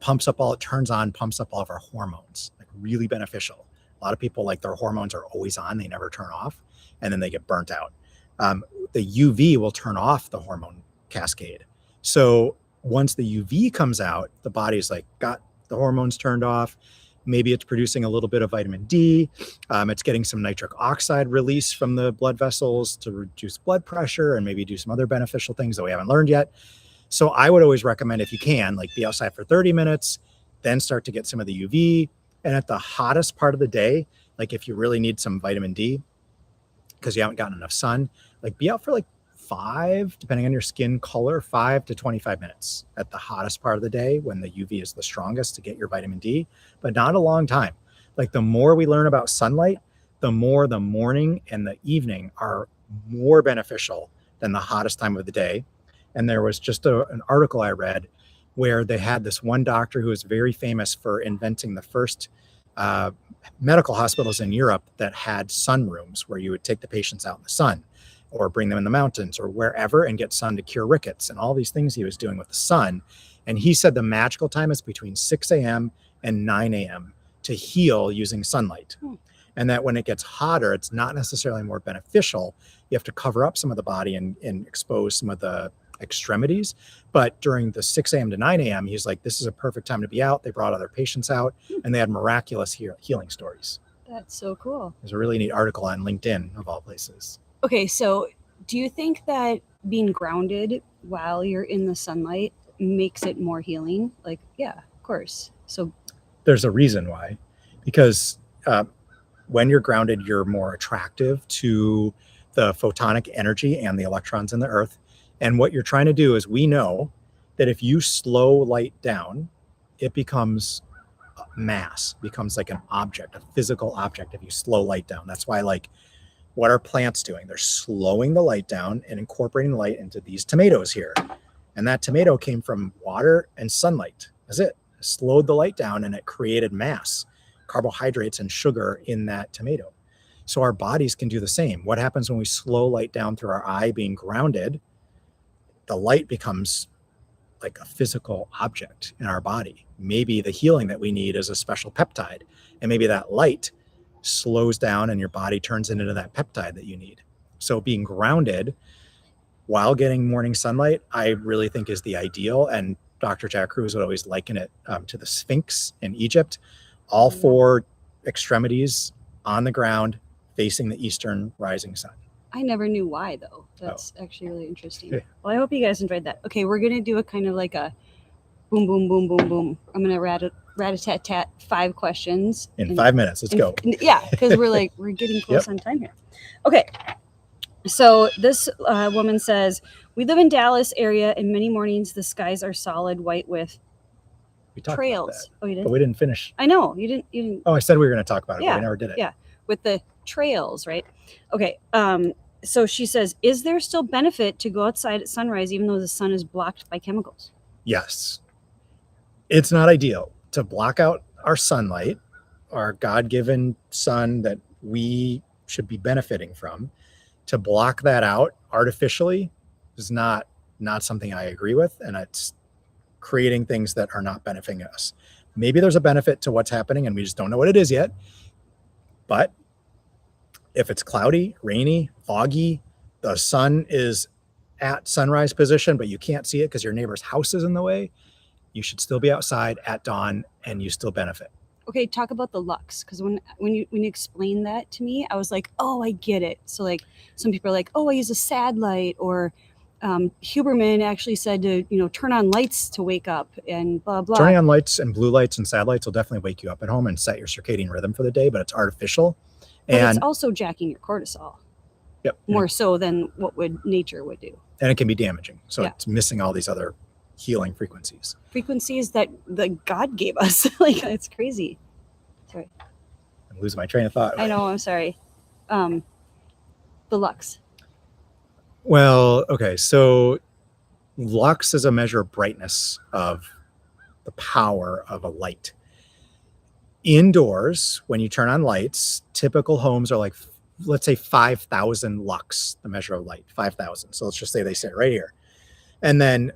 pumps up pumps up all of our hormones, like really beneficial. A lot of people, like their hormones are always on, they never turn off, and then they get burnt out. The UV will turn off the hormone cascade. So once the UV comes out, the body's like got the hormones turned off. Maybe it's producing a little bit of vitamin D. It's getting some nitric oxide release from the blood vessels to reduce blood pressure and maybe do some other beneficial things that we haven't learned yet. So I would always recommend, if you can, like be outside for 30 minutes, then start to get some of the UV. And at the hottest part of the day, like if you really need some vitamin D because you haven't gotten enough sun, like be out for like 5, depending on your skin color, 5 to 25 minutes at the hottest part of the day when the UV is the strongest to get your vitamin D, but not a long time. Like the more we learn about sunlight, the more the morning and the evening are more beneficial than the hottest time of the day. And there was just an article I read where they had this one doctor who was very famous for inventing the first medical hospitals in Europe that had sunrooms where you would take the patients out in the sun or bring them in the mountains or wherever and get sun to cure rickets and all these things he was doing with the sun. And he said the magical time is between 6 a.m. and 9 a.m. to heal using sunlight. And that when it gets hotter, it's not necessarily more beneficial. You have to cover up some of the body and expose some of the extremities. But during the 6 a.m. to 9 a.m., he's like, this is a perfect time to be out. They brought other patients out and they had miraculous healing stories. That's so cool. There's a really neat article on LinkedIn of all places. Okay, so do you think that being grounded while you're in the sunlight makes it more healing? Like, yeah, of course. So there's a reason why, because when you're grounded, you're more attractive to the photonic energy and the electrons in the earth. And what you're trying to do is, we know that if you slow light down, it becomes mass, becomes like an object, a physical object if you slow light down. That's why, like, what are plants doing? They're slowing the light down and incorporating light into these tomatoes here. And that tomato came from water and sunlight. That's it. It slowed the light down and it created mass, carbohydrates and sugar in that tomato. So our bodies can do the same. What happens when we slow light down through our eye being grounded? The light becomes like a physical object in our body. Maybe the healing that we need is a special peptide, and maybe that light slows down and your body turns into that peptide that you need. So being grounded while getting morning sunlight, I really think is the ideal. And Dr. Jack Kruse would always liken it to the Sphinx in Egypt, all four extremities on the ground facing the eastern rising sun. I never knew why, though. That's actually really interesting. Okay. Well, I hope you guys enjoyed that. Okay, we're going to do a kind of like a boom, boom, boom, boom, boom. I'm going to rat-a-tat-tat 5 questions. In 5 minutes. Let's go. Yeah, because we're getting close on time here. Okay. So this woman says, we live in Dallas area, and many mornings the skies are solid white with trails. Oh, you didn't? But we didn't finish. I know. You didn't. Oh, I said we were going to talk about it, Yeah, but we never did it. Yeah, with the trails, right? Okay. So she says, is there still benefit to go outside at sunrise even though the sun is blocked by chemicals? Yes. It's not ideal to block out our sunlight, our God-given sun that we should be benefiting from. To block that out artificially is not something I agree with, and it's creating things that are not benefiting us. Maybe there's a benefit to what's happening and we just don't know what it is yet. But if it's cloudy, rainy, foggy, the sun is at sunrise position, but you can't see it because your neighbor's house is in the way, you should still be outside at dawn and you still benefit. Okay, talk about the lux, because when you explained that to me, I was like, oh, I get it. So like some people are like, oh, I use a sad light, or Huberman actually said to turn on lights to wake up and blah blah. Turning on lights and blue lights and sad lights will definitely wake you up at home and set your circadian rhythm for the day, but it's artificial. But and it's also jacking your cortisol. Yep. More so than what nature would do. And it can be damaging. So it's missing all these other healing frequencies that God gave us. Like, it's crazy. Sorry, I'm losing my train of thought. I know, I'm sorry. The lux. Well, okay, so lux is a measure of brightness of the power of a light. Indoors, when you turn on lights, typical homes are like, let's say 5,000 lux, the measure of light, 5,000. So let's just say they sit right here. And then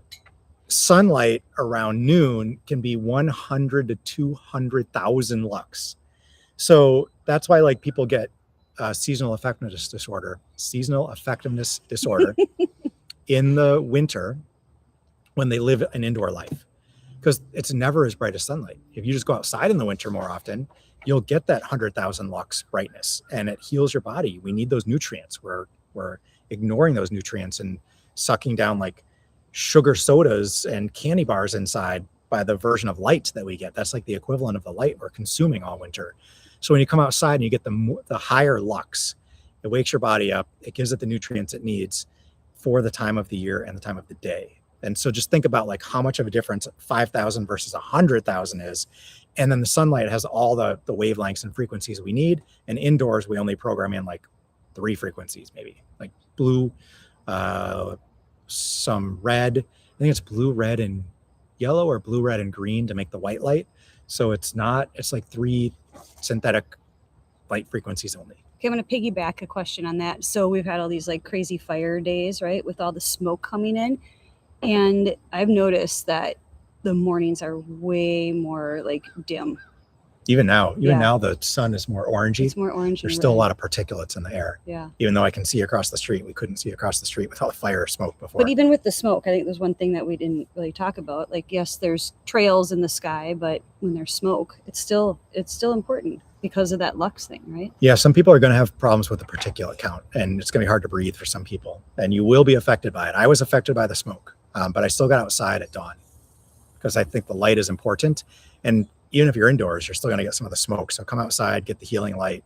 sunlight around noon can be 100 to 200,000 lux. So that's why like people get seasonal effectiveness disorder in the winter when they live an indoor life, because it's never as bright as sunlight. If you just go outside in the winter more often, you'll get that 100,000 lux brightness, and it heals your body. We need those nutrients. We're ignoring those nutrients and sucking down like sugar sodas and candy bars inside by the version of light that we get. That's like the equivalent of the light we're consuming all winter. So when you come outside and you get the higher lux, it wakes your body up. It gives it the nutrients it needs for the time of the year and the time of the day. And so just think about like how much of a difference 5,000 versus 100,000 is. And then the sunlight has all the wavelengths and frequencies we need. And indoors, we only program in like 3 frequencies, maybe like blue, some red. I think it's blue, red, and yellow, or blue, red, and green to make the white light. So it's like 3 synthetic light frequencies only. Okay, I'm going to piggyback a question on that. So we've had all these like crazy fire days, right? With all the smoke coming in. And I've noticed that the mornings are way more like dim. Even now the sun is more orangey. It's more orangey. There's still a lot of particulates in the air. Yeah. Even though I can see across the street, we couldn't see across the street with all the fire smoke before. But even with the smoke, I think there's one thing that we didn't really talk about. Like, yes, there's trails in the sky, but when there's smoke, it's still important because of that lux thing, right? Yeah, some people are going to have problems with the particulate count, and it's going to be hard to breathe for some people, and you will be affected by it. I was affected by the smoke, but I still got outside at dawn because I think the light is important. And even if you're indoors, you're still going to get some of the smoke. So come outside, get the healing light,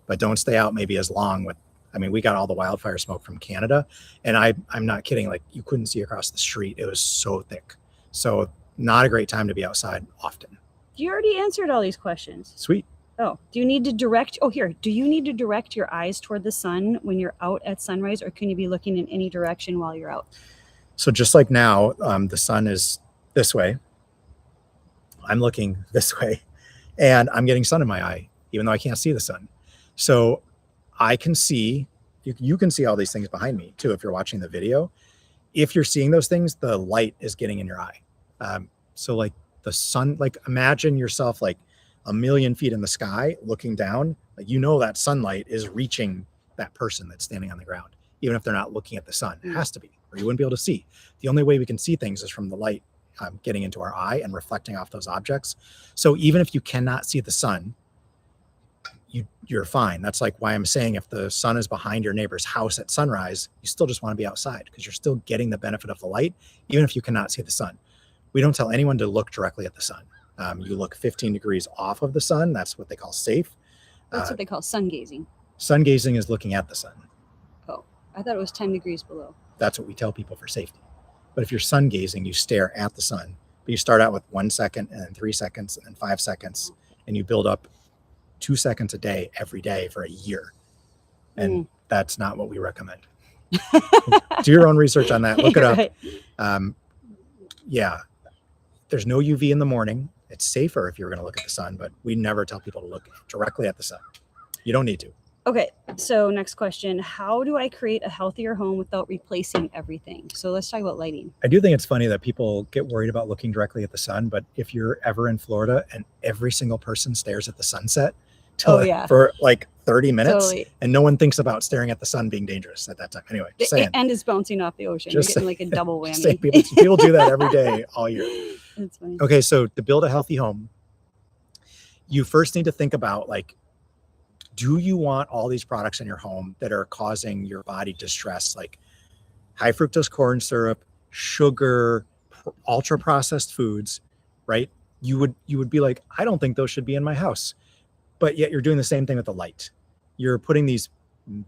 but don't stay out maybe as long we got all the wildfire smoke from Canada, and I'm not kidding. Like, you couldn't see across the street. It was so thick. So not a great time to be outside often. You already answered all these questions. Sweet. Oh, do you need to direct your eyes toward the sun when you're out at sunrise, or can you be looking in any direction while you're out? So just like now, the sun is this way. I'm looking this way, and I'm getting sun in my eye, even though I can't see the sun. So I can see, you can see all these things behind me too if you're watching the video. if you're seeing those things, the light is getting in your eye. So like the sun, like imagine yourself like a million feet in the sky looking down, like, you know, that sunlight is reaching that person that's standing on the ground, even if they're not looking at the sun. It has to be, or you wouldn't be able to see. The only way we can see things is from the light getting into our eye and reflecting off those objects. So even if you cannot see the sun, you're fine. That's like why I'm saying if the sun is behind your neighbor's house at sunrise, you still just want to be outside because you're still getting the benefit of the light, even if you cannot see the sun. We don't tell anyone to look directly at the sun. You look 15 degrees off of the sun. That's what they call safe. That's what they call sun gazing. Sun gazing is looking at the sun. Oh, I thought it was 10 degrees below. That's what we tell people for safety. But if you're sun gazing, you stare at the sun. But you start out with 1 second and then 3 seconds and then 5 seconds, and you build up 2 seconds a day every day for a year. And that's not what we recommend. Do your own research on that. Look it up. Right. Yeah. There's no UV in the morning. It's safer if you're going to look at the sun, but we never tell people to look directly at the sun. You don't need to. Okay, so next question. How do I create a healthier home without replacing everything? So let's talk about lighting. I do think it's funny that people get worried about looking directly at the sun, but if you're ever in Florida and every single person stares at the sunset for like 30 minutes and no one thinks about staring at the sun being dangerous at that time. Anyway, just saying. And it's bouncing off the ocean. You're getting like a double whammy. People do that every day, all year. That's funny. Okay, so to build a healthy home, you first need to think about like, do you want all these products in your home that are causing your body distress, like high fructose corn syrup, sugar, ultra processed foods, right? You would be like, I don't think those should be in my house. But yet you're doing the same thing with the light. You're putting these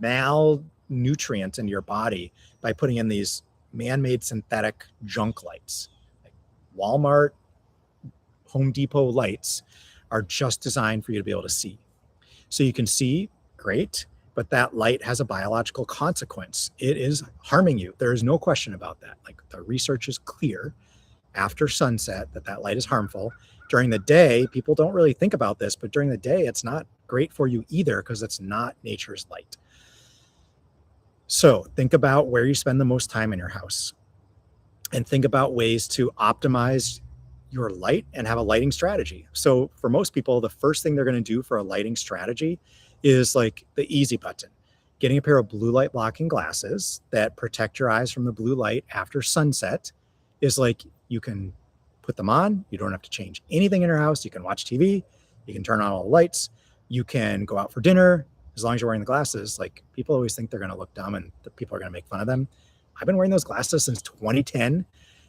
malnutrients into your body by putting in these man-made synthetic junk lights. Like Walmart, Home Depot lights are just designed for you to be able to see. So you can see, great, but that light has a biological consequence. It is harming you. There is no question about that. Like the research is clear after sunset that light is harmful. During the day, people don't really think about this, but during the day, it's not great for you either because it's not nature's light. So think about where you spend the most time in your house and think about ways to optimize your light and have a lighting strategy. So for most people, the first thing they're going to do for a lighting strategy is like the easy button, getting a pair of blue light blocking glasses that protect your eyes from the blue light after sunset. Is like, you can put them on. You don't have to change anything in your house. You can watch TV. You can turn on all the lights. You can go out for dinner as long as you're wearing the glasses. Like people always think they're going to look dumb and the people are going to make fun of them. I've been wearing those glasses since 2010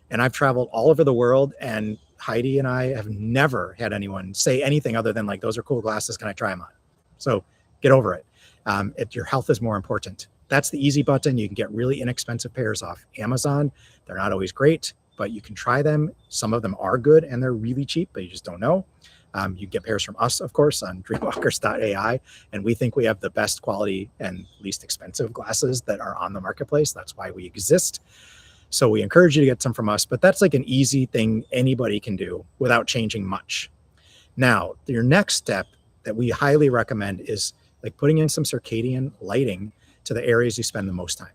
and I've traveled all over the world, and Heidi and I have never had anyone say anything other than like, those are cool glasses. Can I try them on? So get over it. Your health is more important. That's the easy button. You can get really inexpensive pairs off Amazon. They're not always great, but you can try them. Some of them are good and they're really cheap, but you just don't know. You get pairs from us, of course, on dreamwalkers.ai. And we think we have the best quality and least expensive glasses that are on the marketplace. That's why we exist. So we encourage you to get some from us, but that's like an easy thing anybody can do without changing much. Now, your next step that we highly recommend is like putting in some circadian lighting to the areas you spend the most time.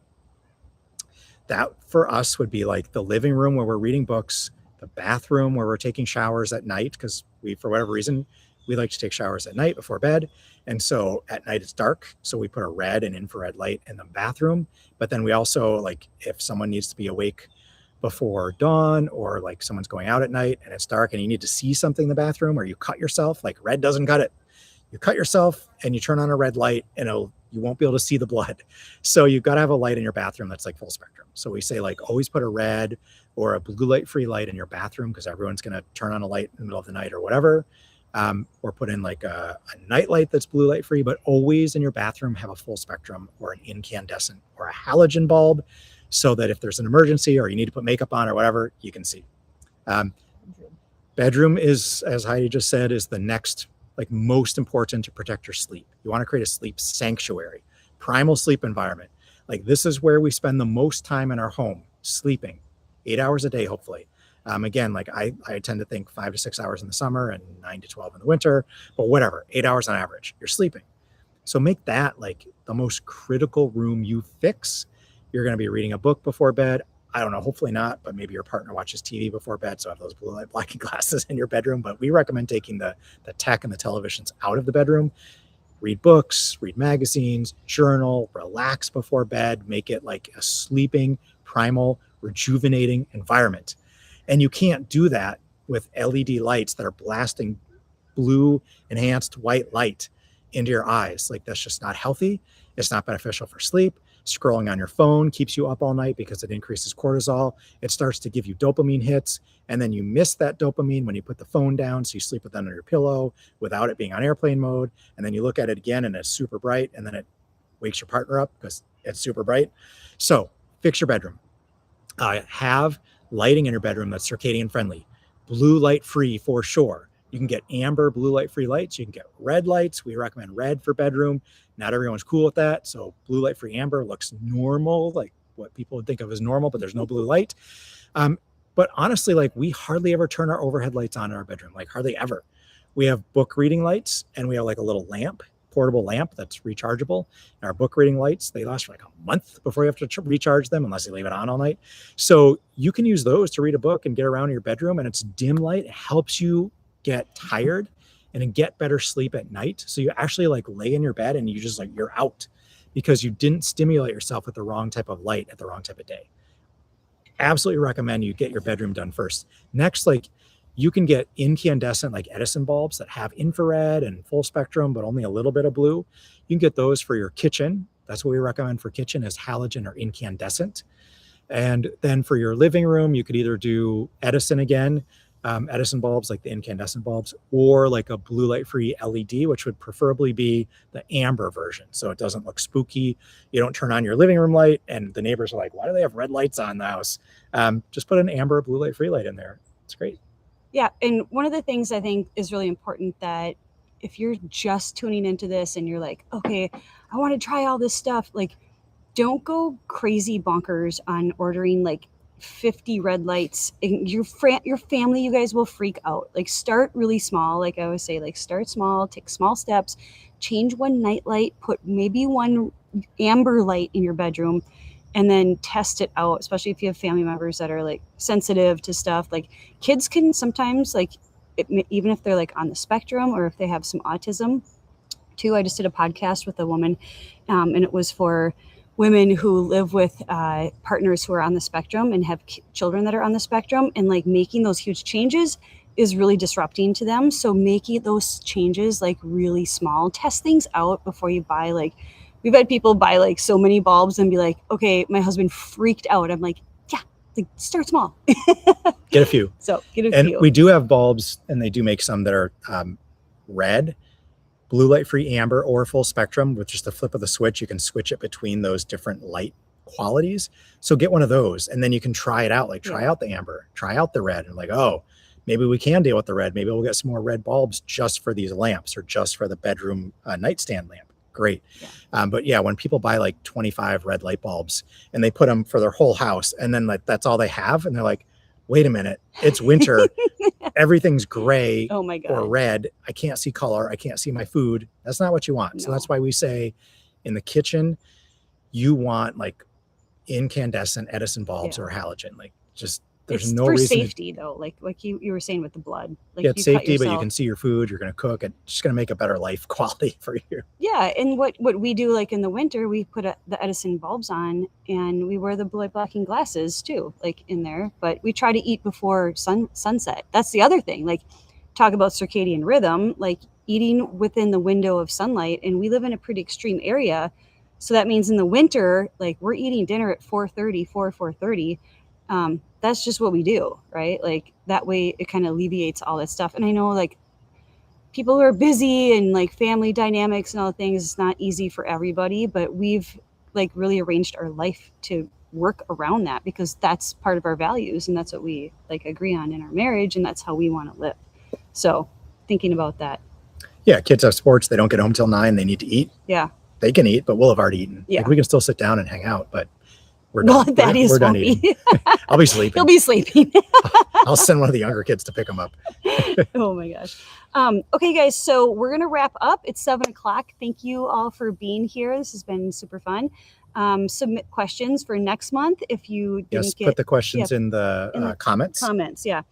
That for us would be like the living room where we're reading books, the bathroom where we're taking showers at night, because we, for whatever reason, we like to take showers at night before bed. And so at night it's dark. So we put a red and infrared light in the bathroom. But then we also, like, if someone needs to be awake before dawn, or like someone's going out at night and it's dark and you need to see something in the bathroom, or you cut yourself, like red doesn't cut it. You cut yourself and you turn on a red light and you won't be able to see the blood. So you've got to have a light in your bathroom that's like full spectrum. So we say like always put a red or a blue light free light in your bathroom, because everyone's going to turn on a light in the middle of the night or whatever. Or put in like a night light that's blue light free, but always in your bathroom have a full spectrum or an incandescent or a halogen bulb, so that if there's an emergency or you need to put makeup on or whatever, you can see. Bedroom is, as Heidi just said, is the next like most important to protect your sleep. You want to create a sleep sanctuary, primal sleep environment. Like this is where we spend the most time in our home, sleeping 8 hours a day, hopefully. Again, like I tend to think 5 to 6 hours in the summer and 9 to 12 in the winter, but whatever, 8 hours on average, you're sleeping. So make that like the most critical room you fix. You're going to be reading a book before bed. I don't know, hopefully not, but maybe your partner watches TV before bed, so have those blue light blocking glasses in your bedroom. But we recommend taking the tech and the televisions out of the bedroom. Read books, read magazines, journal, relax before bed, make it like a sleeping, primal, rejuvenating environment. And you can't do that with LED lights that are blasting blue enhanced white light into your eyes. Like, that's just not healthy. It's not beneficial for sleep. Scrolling on your phone keeps you up all night because it increases cortisol. It starts to give you dopamine hits, and then you miss that dopamine when you put the phone down, so you sleep with it under your pillow without it being on airplane mode, and then you look at it again and it's super bright, and then it wakes your partner up because it's super bright. So fix your bedroom. Have lighting in your bedroom that's circadian friendly, blue light free for sure. You can get amber blue light free lights. You can get red lights. We recommend red for bedroom. Not everyone's cool with that. So blue light free amber looks normal, like what people would think of as normal, but there's no blue light. But honestly, like, we hardly ever turn our overhead lights on in our bedroom, like hardly ever. We have book reading lights, and we have like a little lamp, portable lamp that's rechargeable. And our book reading lights, they last for like a month before you have to recharge them, unless you leave it on all night. So you can use those to read a book and get around in your bedroom, and it's dim light. It helps you get tired and get better sleep at night. So you actually like lay in your bed and you just like, you're out because you didn't stimulate yourself with the wrong type of light at the wrong type of day. Absolutely recommend you get your bedroom done first. Next, like, you can get incandescent like Edison bulbs that have infrared and full spectrum, but only a little bit of blue. You can get those for your kitchen. That's what we recommend for kitchen, is halogen or incandescent. And then for your living room, you could either do Edison again, Edison bulbs like the incandescent bulbs, or like a blue light free LED, which would preferably be the amber version, so it doesn't look spooky. You don't turn on your living room light and the neighbors are like, why do they have red lights on the house? Just put an amber blue light free light in there. It's great. Yeah, and one of the things I think is really important, that if you're just tuning into this and you're like, okay, I want to try all this stuff, like, don't go crazy bonkers on ordering like 50 red lights. Your family, you guys will freak out. Like, start really small. Like I always say, like, start small, take small steps, change one night light, put maybe one amber light in your bedroom, and then test it out, especially if you have family members that are like sensitive to stuff. Like, kids can sometimes, like, even if they're like on the spectrum or if they have some autism too. I just did a podcast with a woman, and it was for women who live with partners who are on the spectrum and have children that are on the spectrum, and like making those huge changes is really disrupting to them. So making those changes like really small, test things out before you buy. Like, we've had people buy like so many bulbs and be like, okay, my husband freaked out. I'm like, yeah, like, start small. Get a few. So get a and few. We do have bulbs, and they do make some that are red, blue light free amber, or full spectrum. With just the flip of the switch, you can switch it between those different light qualities. So get one of those, and then you can try it out. Like, try out the amber, try out the red, and like, oh, maybe we can deal with the red. Maybe we'll get some more red bulbs just for these lamps, or just for the bedroom nightstand lamp. Great. But yeah, when people buy like 25 red light bulbs and they put them for their whole house, and then like that's all they have, and they're like, wait a minute, it's winter. Everything's gray or red. I can't see color. I can't see my food. That's not what you want. No. So that's why we say in the kitchen, you want like incandescent Edison bulbs or halogen. Like, just, there's it's no for reason safety though. Like you were saying with the blood. Like, it's safety, but you can see your food. You're going to cook. It's just going to make a better life quality for you. Yeah, and what we do, like in the winter, we put the Edison bulbs on, and we wear the blue light blocking glasses too, like in there. But we try to eat before sunset. That's the other thing. Like, talk about circadian rhythm, like eating within the window of sunlight. And we live in a pretty extreme area, so that means in the winter, like, we're eating dinner at 4:30. That's just what we do, right? Like, that way it kind of alleviates all that stuff. And I know, like, people who are busy and like family dynamics and all the things, it's not easy for everybody, but we've like really arranged our life to work around that, because that's part of our values, and that's what we like agree on in our marriage, and that's how we want to live. So thinking about that. Yeah, kids have sports. They don't get home till 9. They need to eat. Yeah. They can eat, but we'll have already eaten. Yeah. Like, we can still sit down and hang out, but we're done. Well, Thaddeus we're done won't eating. be. I'll be sleeping. He'll be sleeping. I'll send one of the younger kids to pick him up. Oh my gosh. Okay, guys, so we're going to wrap up. It's 7:00. Thank you all for being here. This has been super fun. Submit questions for next month if you didn't Yes, get put the questions in the comments. comments. Yeah.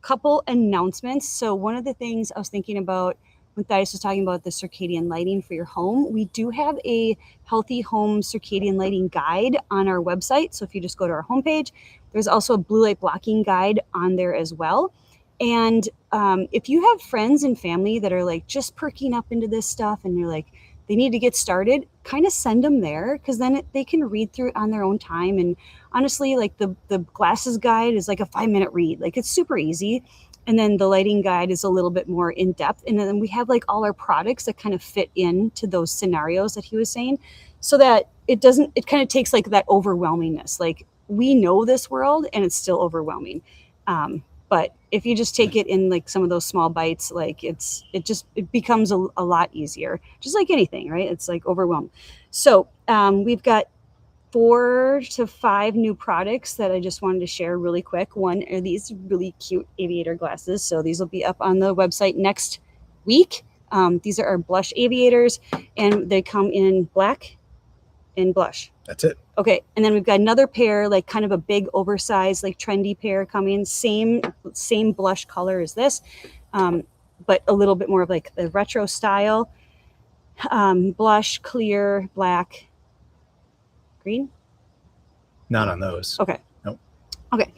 Couple announcements. So one of the things I was thinking about when Thaddeus was talking about the circadian lighting for your home, we do have a healthy home circadian lighting guide on our website. So if you just go to our homepage, there's also a blue light blocking guide on there as well. And if you have friends and family that are like just perking up into this stuff and you're like, they need to get started, kind of send them there, because then they can read through it on their own time. And honestly, like the glasses guide is like a 5-minute read. Like it's super easy. And then the lighting guide is a little bit more in depth. And then we have like all our products that kind of fit into those scenarios that he was saying, so that it kind of takes like that overwhelmingness. Like we know this world and it's still overwhelming. But if you just take it in like some of those small bites, like it becomes a lot easier, just like anything, right? It's like overwhelmed. So we've got 4 to 5 new products that I just wanted to share really quick. One are these really cute aviator glasses. So these will be up on the website next week. These are our blush aviators, and they come in black and blush. That's it. Okay, and then we've got another pair, like kind of a big oversized, like trendy pair coming. Same blush color as this, but a little bit more of like the retro style. Blush, clear, black, green. Not on those. Okay. Nope. Okay.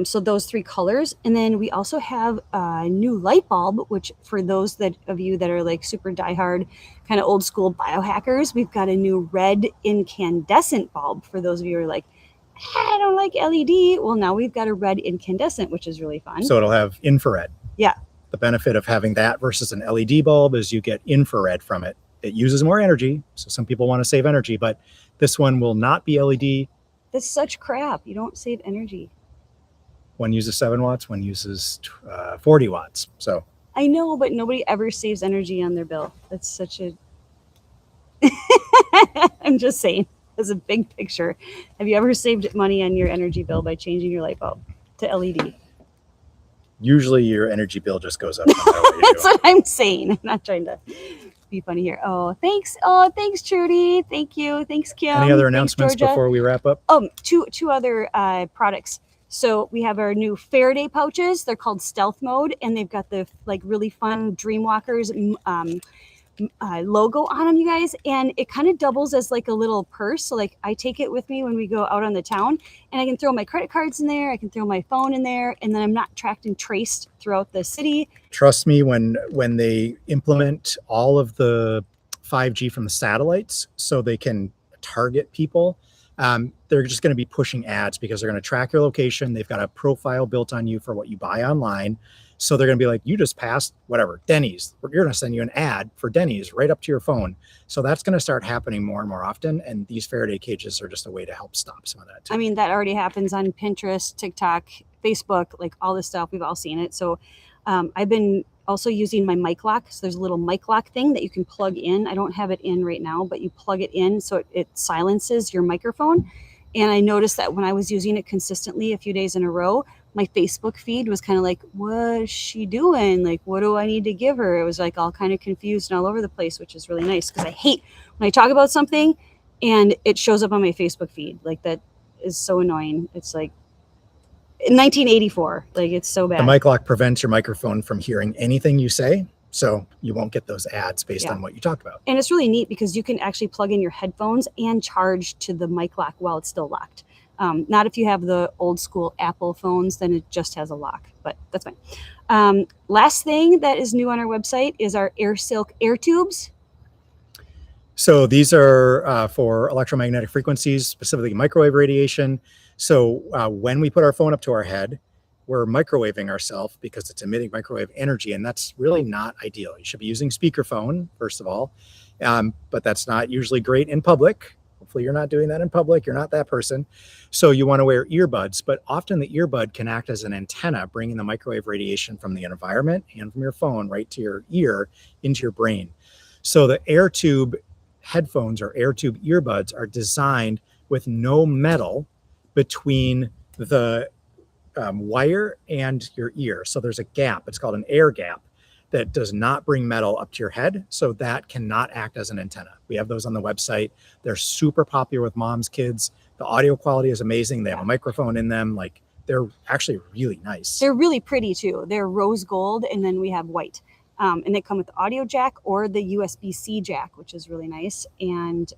So those 3 colors. And then we also have a new light bulb, which for those of you that are like super diehard, kind of old school biohackers, we've got a new red incandescent bulb for those of you who are like, I don't like LED. Well, now we've got a red incandescent, which is really fun. So it'll have infrared. Yeah. The benefit of having that versus an LED bulb is you get infrared from it. It uses more energy. So some people want to save energy, but this one will not be LED. That's such crap. You don't save energy. One uses 7 watts, one uses 40 watts. So I know, but nobody ever saves energy on their bill. That's such a... I'm just saying, as a big picture. Have you ever saved money on your energy bill by changing your light bulb to LED? usually your energy bill just goes up. No matter what you're That's doing. what I'm saying. I'm not trying to be funny here. Oh, thanks. Oh, thanks, Trudy. Thank you. Thanks, Kim. Any other Thanks, announcements Georgia. before we wrap up? Two other products. So we have our new Faraday pouches. They're called Stealth Mode, and they've got the like really fun Dreamwalkers logo on them, you guys. And it kind of doubles as like a little purse. So like I take it with me when we go out on the town, and I can throw my credit cards in there. I can throw my phone in there, and then I'm not tracked and traced throughout the city. Trust me, when they implement all of the 5G from the satellites so they can target people, they're just going to be pushing ads because they're going to track your location. They've got a profile built on you for what you buy online. So they're going to be like, you just passed whatever, Denny's. We're going to send you an ad for Denny's right up to your phone. So that's going to start happening more and more often. And these Faraday cages are just a way to help stop some of that too. I mean, that already happens on Pinterest, TikTok, Facebook, like all this stuff. We've all seen it. So I've been also using my mic lock. So there's a little mic lock thing that you can plug in. I don't have it in right now, but you plug it in so it silences your microphone. And I noticed that when I was using it consistently a few days in a row, my Facebook feed was kind of like, what's she doing? Like, what do I need to give her? It was like all kind of confused and all over the place, which is really nice because I hate when I talk about something and it shows up on my Facebook feed. Like that is so annoying. It's like 1984. Like it's so bad. The mic lock prevents your microphone from hearing anything you say. So you won't get those ads based on what you talked about. And it's really neat because you can actually plug in your headphones and charge to the mic lock while it's still locked. Not if you have the old school Apple phones, then it just has a lock, but that's fine. Last thing that is new on our website is our Air Silk air tubes. So these are for electromagnetic frequencies, specifically microwave radiation. So when we put our phone up to our head, we're microwaving ourselves because it's emitting microwave energy, and that's really not ideal. You should be using speakerphone, first of all, but that's not usually great in public. Hopefully you're not doing that in public. You're not that person. So you want to wear earbuds, but often the earbud can act as an antenna, bringing the microwave radiation from the environment and from your phone right to your ear into your brain. So the air tube headphones or air tube earbuds are designed with no metal between the wire and your ear. So there's a gap. It's called an air gap. that does not bring metal up to your head. So that cannot act as an antenna. We have those on the website. They're super popular with moms, kids. The audio quality is amazing. They have a microphone in them. Like, they're actually really nice. They're really pretty too. They're rose gold, and then we have white. And they come with the audio jack or the USB-C jack, which is really nice. And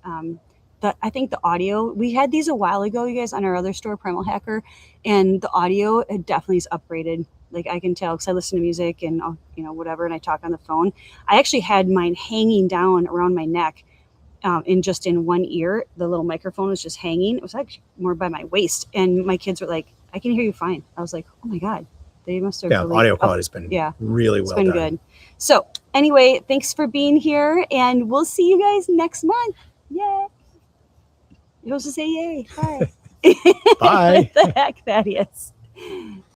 I think the audio, we had these a while ago, you guys, on our other store, Primal Hacker, and the audio, it definitely is upgraded. Like, I can tell because I listen to music and, whatever, and I talk on the phone. I actually had mine hanging down around my neck in one ear. The little microphone was just hanging. It was actually more by my waist. And my kids were like, I can hear you fine. I was like, oh my God. They must have really audio quality has been really well done. It's been good. So anyway, thanks for being here, and we'll see you guys next month. Yay. You're supposed to say yay. Bye. Bye. What the heck, Thaddeus?